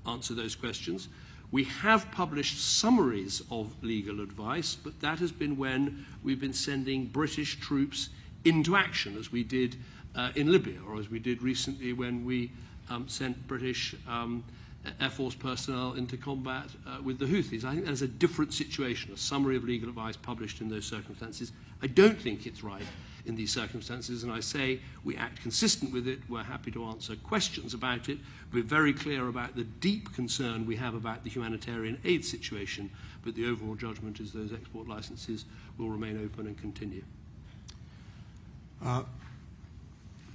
answer those questions. We have published summaries of legal advice, but that has been when we've been sending British troops into action, as we did in Libya, or as we did recently when we sent British Air Force personnel into combat with the Houthis. I think that is a different situation. A summary of legal advice published in those circumstances I don't think it's right in these circumstances, and I say we act consistent with it. We're happy to answer questions about it. We're very clear about the deep concern we have about the humanitarian aid situation, but the overall judgment is those export licenses will remain open and continue.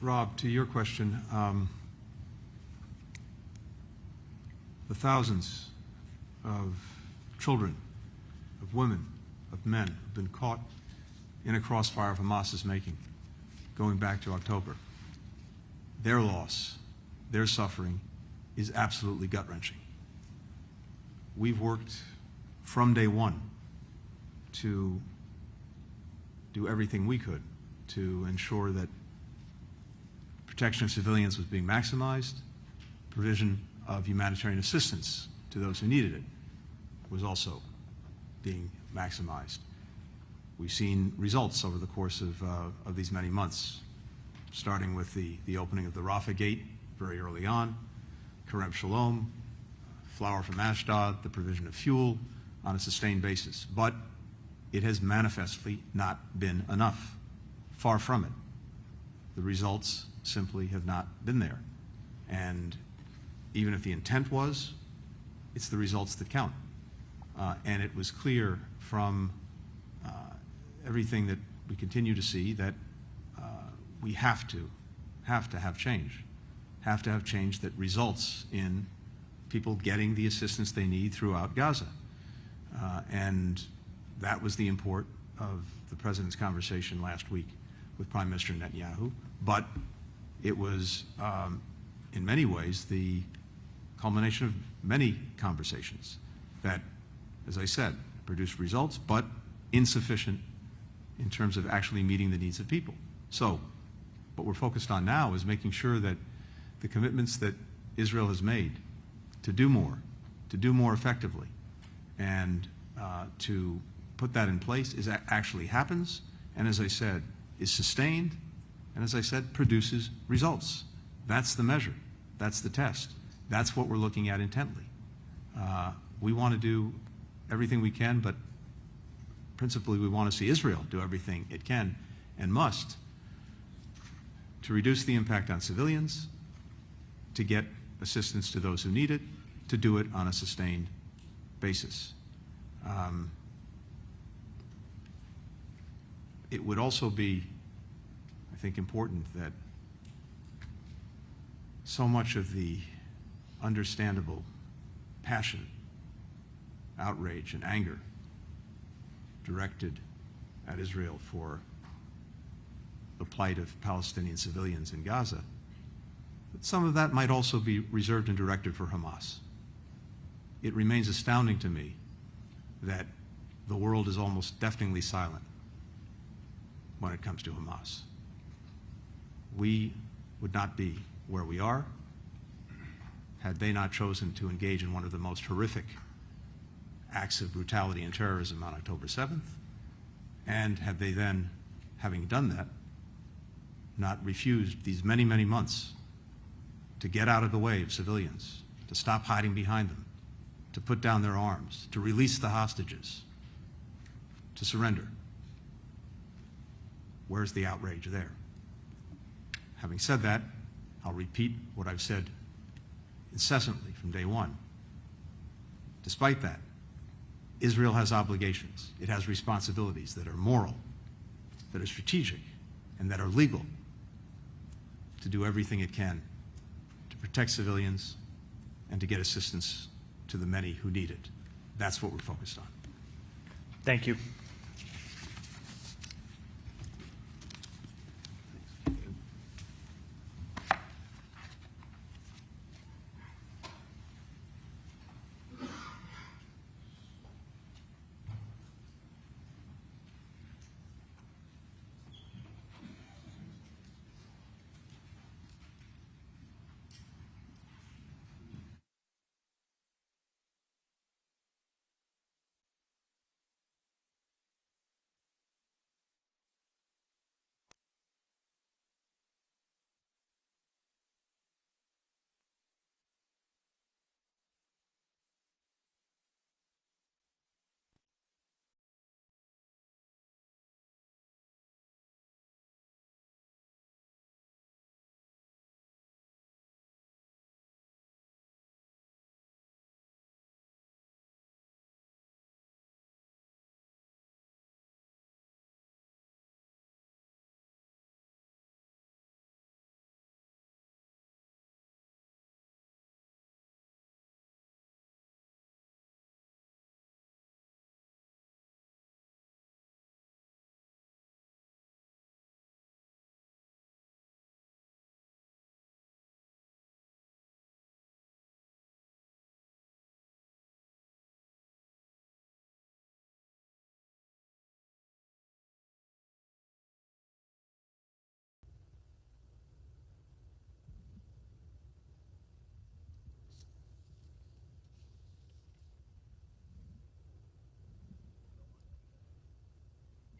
Rob, to your question, the thousands of children, of women, of men have been caught in a crossfire of Hamas's making, going back to October. Their loss, their suffering is absolutely gut-wrenching. We've worked from day one to do everything we could to ensure that protection of civilians was being maximized, provision of humanitarian assistance to those who needed it was also being maximized. We've seen results over the course of these many months, starting with the opening of the Rafa gate very early on, Kerem Shalom, flour from Ashdod, the provision of fuel on a sustained basis. But it has manifestly not been enough. Far from it. The results simply have not been there. And even if the intent was, it's the results that count. And it was clear from everything that we continue to see that we have to have change. Have to have change that results in people getting the assistance they need throughout Gaza. And that was the import of the President's conversation last week with Prime Minister Netanyahu. But it was, in many ways, the culmination of many conversations that, as I said, produced results, but insufficient in terms of actually meeting the needs of people. So what we're focused on now is making sure that the commitments that Israel has made to do more effectively, and to put that in place is actually happens, and as I said, is sustained, and as I said, produces results. That's the measure. That's the test. That's what we're looking at intently. We want to do everything we can, but principally we want to see Israel do everything it can and must to reduce the impact on civilians, to get assistance to those who need it, to do it on a sustained basis. It would also be, I think, important that so much of the understandable passion, outrage, and anger directed at Israel for the plight of Palestinian civilians in Gaza, that some of that might also be reserved and directed for Hamas. It remains astounding to me that the world is almost deafeningly silent when it comes to Hamas. We would not be where we are had they not chosen to engage in one of the most horrific acts of brutality and terrorism on October 7th, and had they then, having done that, not refused these many, many months to get out of the way of civilians, to stop hiding behind them, to put down their arms, to release the hostages, to surrender. Where's the outrage there? Having said that, I'll repeat what I've said incessantly from day one. Despite that, Israel has obligations. It has responsibilities that are moral, that are strategic, and that are legal to do everything it can to protect civilians and to get assistance to the many who need it. That's what we're focused on. Thank you.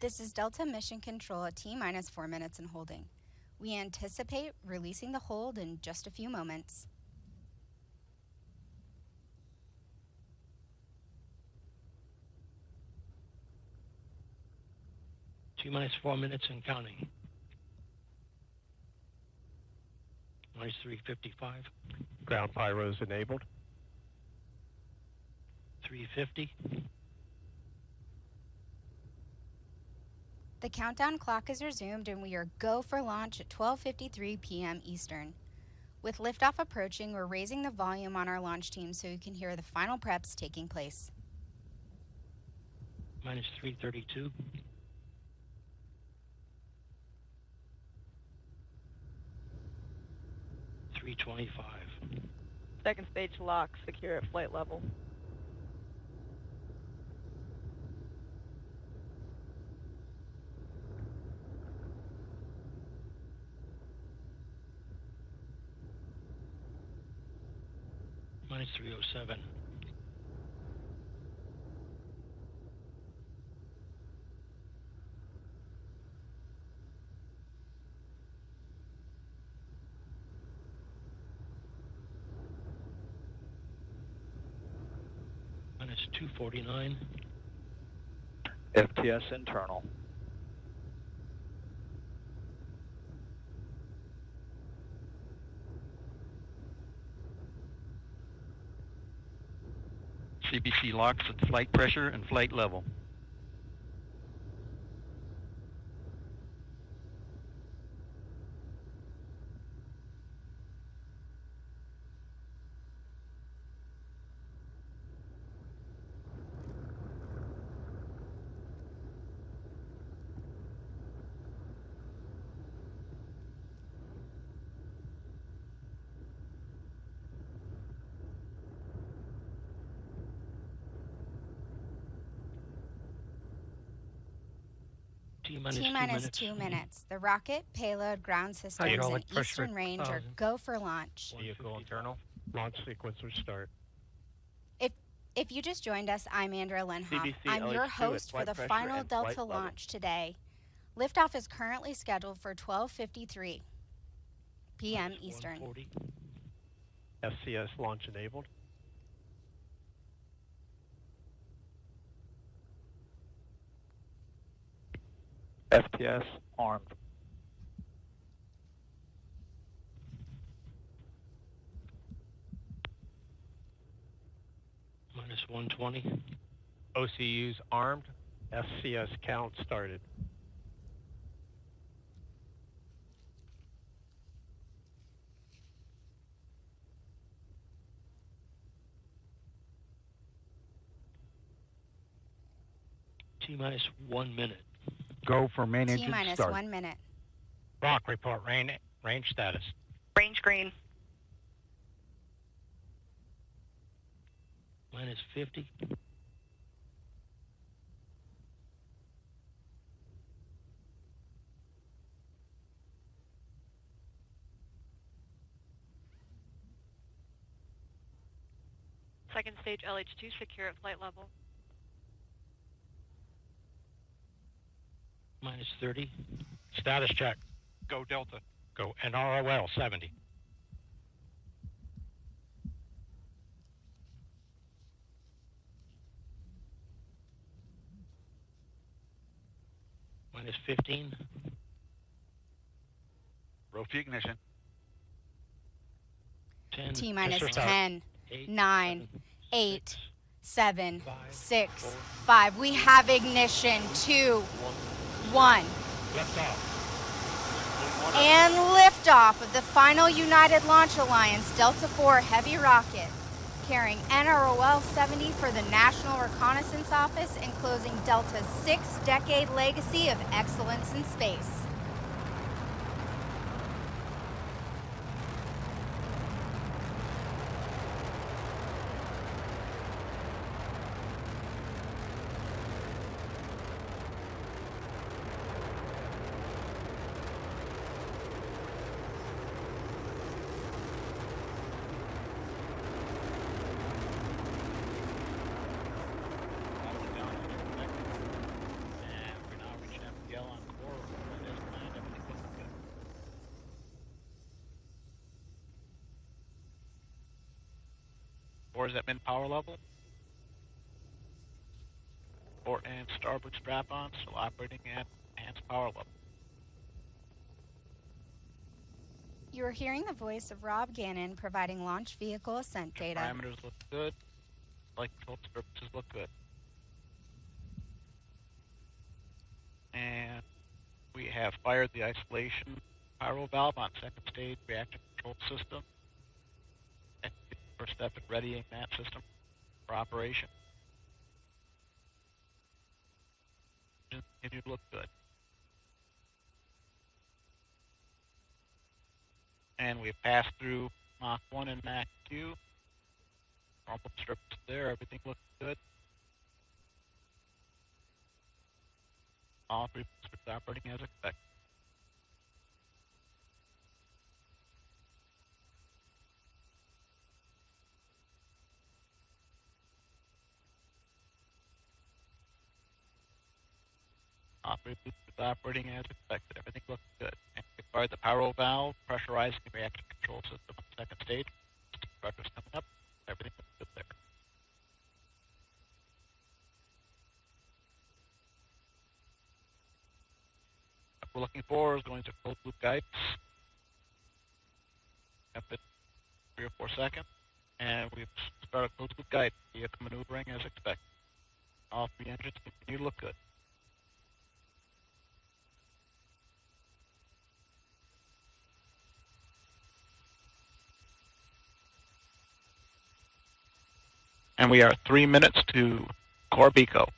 This is Delta Mission Control at T-minus 4 minutes and holding. We anticipate releasing the hold in just a few moments. T-minus 4 minutes and counting. Minus 355. Ground pyros enabled. 350. The countdown clock is resumed and we are go for launch at 12:53 p.m. Eastern. With liftoff approaching, we're raising the volume on our launch team so you can hear the final preps taking place. Minus 332. $325. Second stage lock, secure at flight level. Minus 307. Minus 249. FTS internal. CBC locks at flight pressure and flight level. T-minus 2 minutes. The rocket, payload, ground systems, and eastern range are go for launch. Vehicle internal. Launch sequencer start. If you just joined us, I'm Andrea Lenhoff. I'm your host for the final Delta launch today. Liftoff is currently scheduled for 12:53 p.m. Eastern. SCS launch enabled. FTS armed. Minus 120. OCUs armed. SCS count started. T-minus 1 minute. Go for main engine T-minus start. 1 minute. Rock report range status. Range green. Minus 50. Second stage LH2 secure at flight level. Minus 30. Status check. Go Delta. Go NROL 70. Minus 15. Rofi ignition. 10. T-minus Mr. 10, 8, 9, 8, 6, 7, 5, 6, 4, 5. We have ignition. 2, 1. Lift off. And liftoff of the final United Launch Alliance Delta IV Heavy rocket, carrying NROL 70 for the National Reconnaissance Office and closing Delta's 6-decade legacy of excellence in space. is at min power level. Port and starboard strap-on still operating at enhanced power level. You are hearing the voice of Rob Gannon providing launch vehicle ascent data. Parameters look good. Flight control disturbances look good. And we have fired the isolation pyro valve on second stage reactor control system. And first step in readying that system for operation. Continue to look good. And we've passed through Mach 1 and Mach 2. Normal disturbances there, everything looks good. All three boosters operating as expected. All three boosters operating as expected. Everything looks good. And we fired the pyro valve, pressurizing the reactor control system on the second stage. Pressure's coming up. Everything looks good there. What we're looking for is going to closed loop guidance. Kept it 3 or 4 seconds. And we've started closed loop guidance. Vehicle maneuvering as expected. All three engines continue to look good. And we are 3 minutes to Corbico.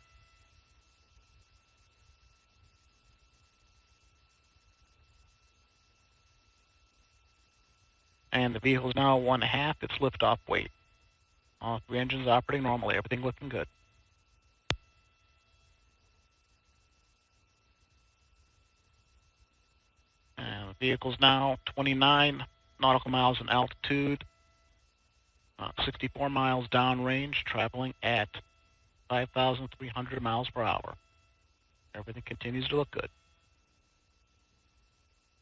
And the vehicle is now 1/2 its liftoff weight. All three engines operating normally, everything looking good. And the vehicle's now 29 nautical miles in altitude. 64 miles downrange, traveling at 5,300 miles per hour. Everything continues to look good.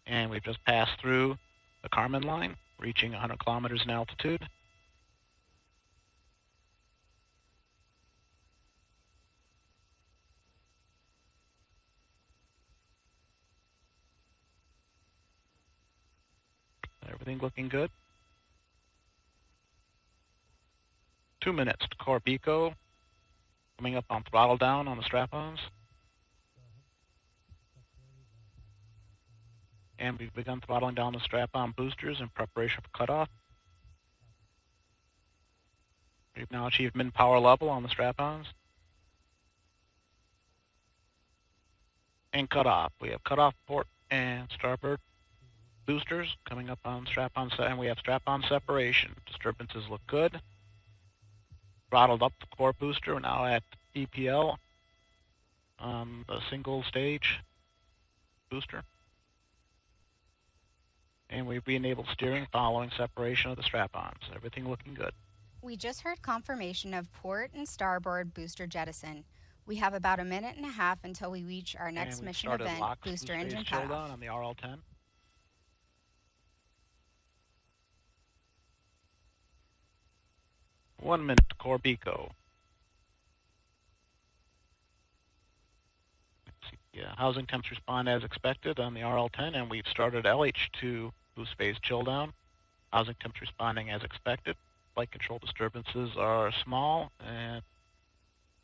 And we've just passed through the Kármán line, reaching 100 kilometers in altitude. Everything looking good. 2 minutes to Corbico, coming up on throttle down on the strap-ons. And we've begun throttling down the strap-on boosters in preparation for cutoff. We've now achieved min power level on the strap-ons. And cutoff. We have cutoff port and starboard boosters coming up on strap-on, and we have strap-on separation. Disturbances look good. Throttled up the core booster. We're now at EPL on the single stage booster. And we've re-enabled steering following separation of the strap-ons. Everything looking good. We just heard confirmation of port and starboard booster jettison. We have about 1.5 minutes until we reach our next mission event, booster engine cutoff. On the RL-10. One minute to Corbico. Housing temps respond as expected on the RL-10, and we've started LH2 boost phase chill down. Housing temps responding as expected. Flight control disturbances are small, and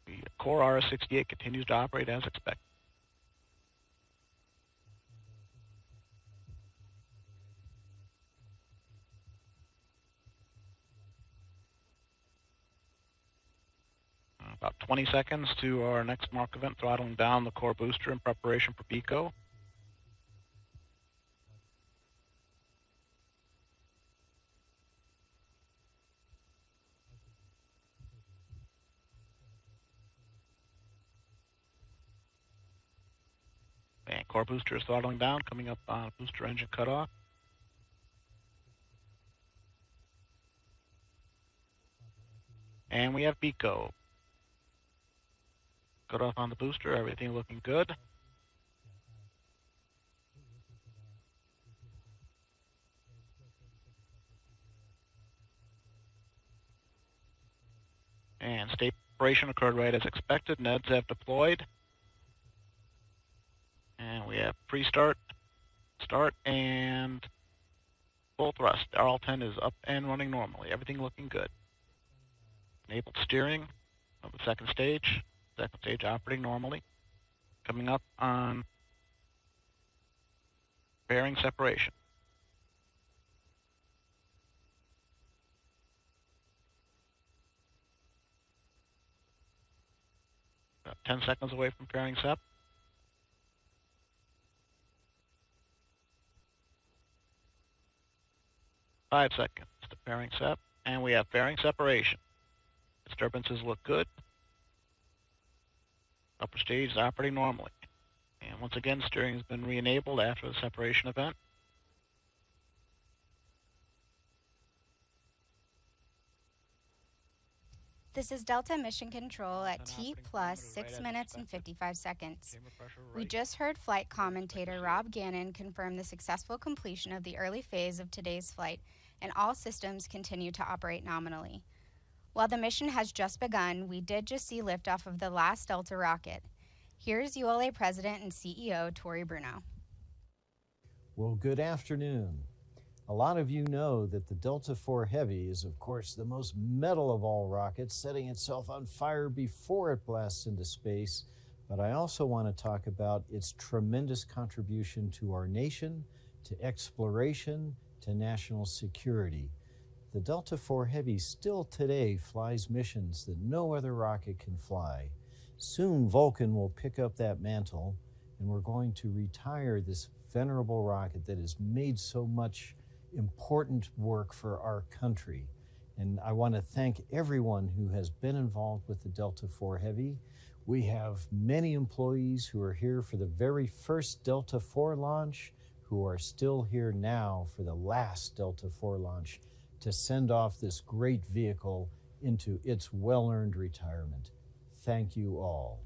the core RS-68 continues to operate as expected. About 20 seconds to our next mark event, throttling down the core booster in preparation for BECO. And core booster is throttling down, coming up on booster engine cutoff. And we have BECO. Cut off on the booster, everything looking good. And separation occurred right as expected. NEDs have deployed. And we have pre-start, start, and full thrust. RL-10 is up and running normally. Everything looking good. Enabled steering of the second stage. Second stage operating normally. Coming up on bearing separation. About 10 seconds away from pairing sep. 5 seconds to pairing sep, and we have pairing separation. Disturbances look good. Upper stage is operating normally. And once again, steering has been re-enabled after the separation event. This is Delta Mission Control at T plus 6 minutes and 55 seconds. We just heard flight commentator Rob Gannon confirm the successful completion of the early phase of today's flight, and all systems continue to operate nominally. While the mission has just begun, we did just see liftoff of the last Delta rocket. Here's ULA President and CEO Tory Bruno. Well, good afternoon. A lot of you know that the Delta IV Heavy is, of course, the most metal of all rockets, setting itself on fire before it blasts into space. But I also want to talk about its tremendous contribution to our nation, to exploration, to national security. The Delta IV Heavy still today flies missions that no other rocket can fly. Soon Vulcan will pick up that mantle, and we're going to retire this venerable rocket that has made so much important work for our country. And I want to thank everyone who has been involved with the Delta IV Heavy. We have many employees who are here for the very first Delta IV launch, who are still here now for the last Delta IV launch to send off this great vehicle into its well-earned retirement. Thank you all.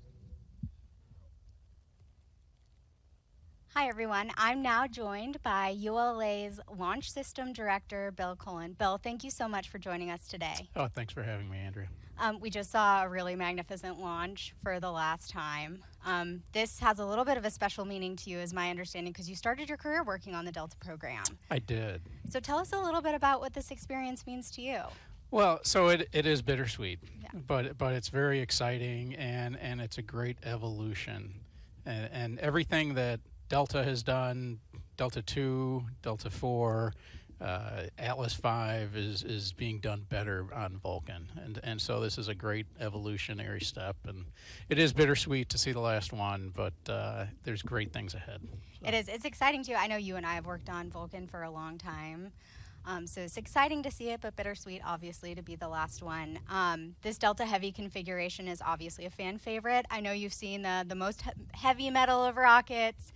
Hi, everyone. I'm now joined by ULA's Launch System Director, Bill Cullen. Bill, thank you so much for joining us today. Oh, thanks for having me, Andrea. We just saw a really magnificent launch for the last time. This has a little bit of a special meaning to you, is my understanding, because you started your career working on the Delta program. I did. So tell us a little bit about what this experience means to you. Well, so it is bittersweet, Yeah. but it's very exciting, and it's a great evolution. And everything that Delta has done, Delta 2, Delta 4, Atlas 5 is being done better on Vulcan. And so this is a great evolutionary step. And it is bittersweet to see the last one, but there's great things ahead. So. It is. It's exciting, too. I know you and I have worked on Vulcan for a long time. So it's exciting to see it, but bittersweet, obviously, to be the last one. This Delta Heavy configuration is obviously a fan favorite. I know you've seen the most heavy metal of rockets.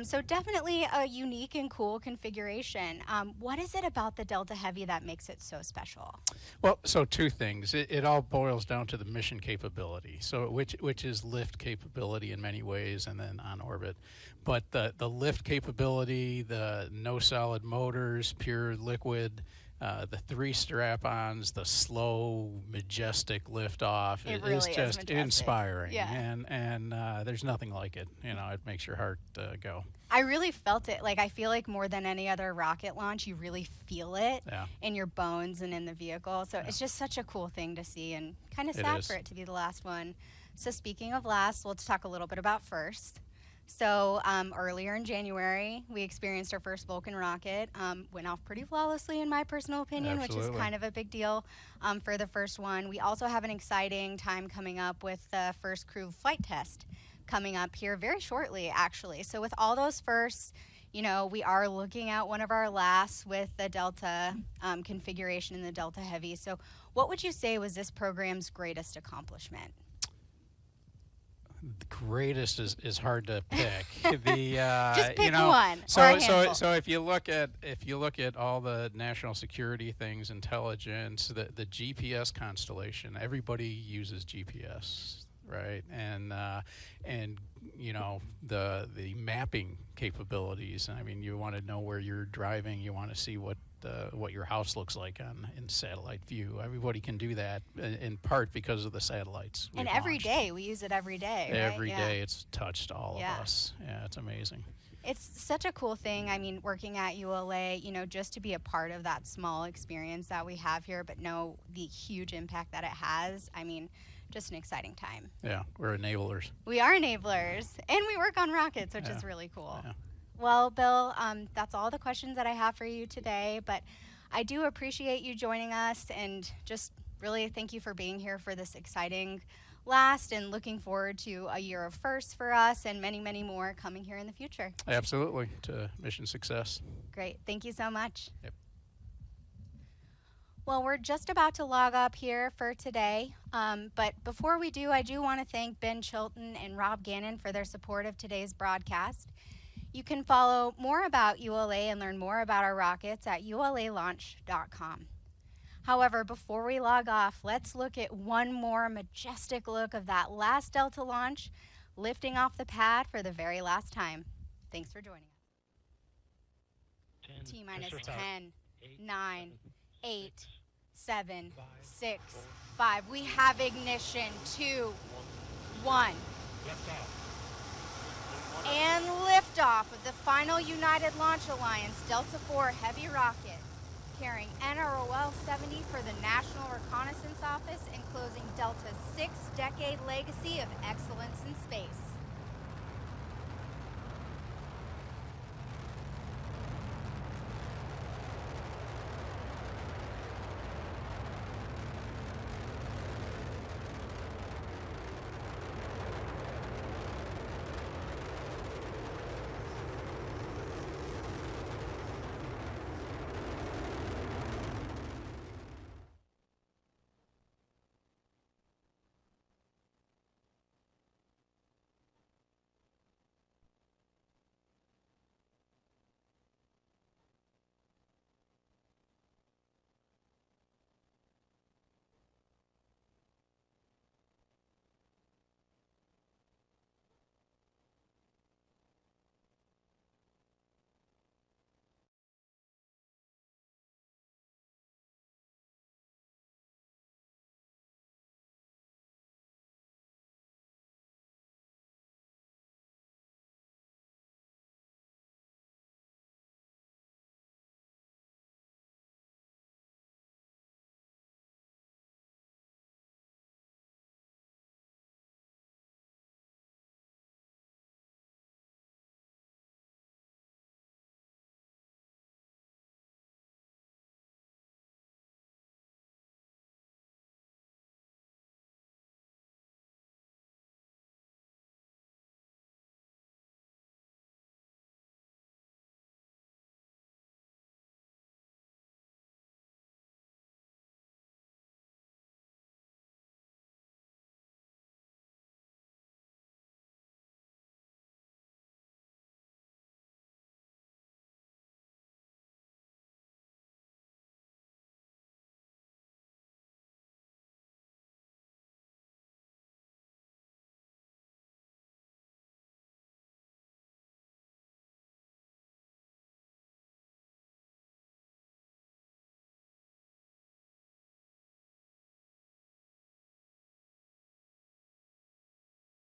So definitely a unique and cool configuration. What is it about the Delta Heavy that makes it so special? Well, so two things. It all boils down to the mission capability, so which is lift capability in many ways, and then on orbit. But the lift capability, the no solid motors, pure liquid, the 3 strap-ons, the slow, majestic liftoff, it really is just majestic. Inspiring. Yeah. And there's nothing like it. You know, it makes your heart go. I really felt it. Like, I feel like more than any other rocket launch, you really feel it in your bones and in the vehicle. So it's just such a cool thing to see, and kind of sad for it to be the last one. So speaking of last, let's talk a little bit about first. So earlier in January, we experienced our first Vulcan rocket. Went off pretty flawlessly, in my personal opinion, Absolutely. which is kind of a big deal for the first one. We also have an exciting time coming up with the first crew flight test coming up here very shortly, actually. So with all those firsts, you know, we are looking at one of our lasts with the Delta configuration in the Delta Heavy. So what would you say was this program's greatest accomplishment? The greatest is hard to pick. Just pick one. So if you look at all the national security things, intelligence, the GPS constellation, everybody uses GPS, right? And you know, the mapping capabilities. I mean, you want to know where you're driving. You want to see what your house looks like in satellite view. Everybody can do that in part because of the satellites. And every day, we use it every day, right? Every day it's touched all of us. Yeah, it's amazing. It's such a cool thing. I mean, working at ULA, you know, just to be a part of that small experience that we have here, but know the huge impact that it has. I mean, just an exciting time. Yeah, we're enablers. We are enablers, and we work on rockets, which is really cool. Yeah. Well, Bill, that's all the questions that I have for you today, but I do appreciate you joining us, and just really thank you for being here for this exciting last, and looking forward to a year of firsts for us and many, many more coming here in the future. Absolutely, to mission success. Great. Thank you so much. Yep. Well, we're just about to log up here for today, but before we do, I do want to thank Ben Chilton and Rob Gannon for their support of today's broadcast. You can follow more about ULA and learn more about our rockets at ulalaunch.com. However, before we log off, let's look at one more majestic look of that last Delta launch, lifting off the pad for the very last time. Thanks for joining us. T-minus 10, 9, 8, 7, 6, 5. We have ignition. 2, 1. And liftoff of the final United Launch Alliance Delta IV Heavy rocket, carrying NROL-70 for the National Reconnaissance Office and closing Delta's 6-decade legacy of excellence in space.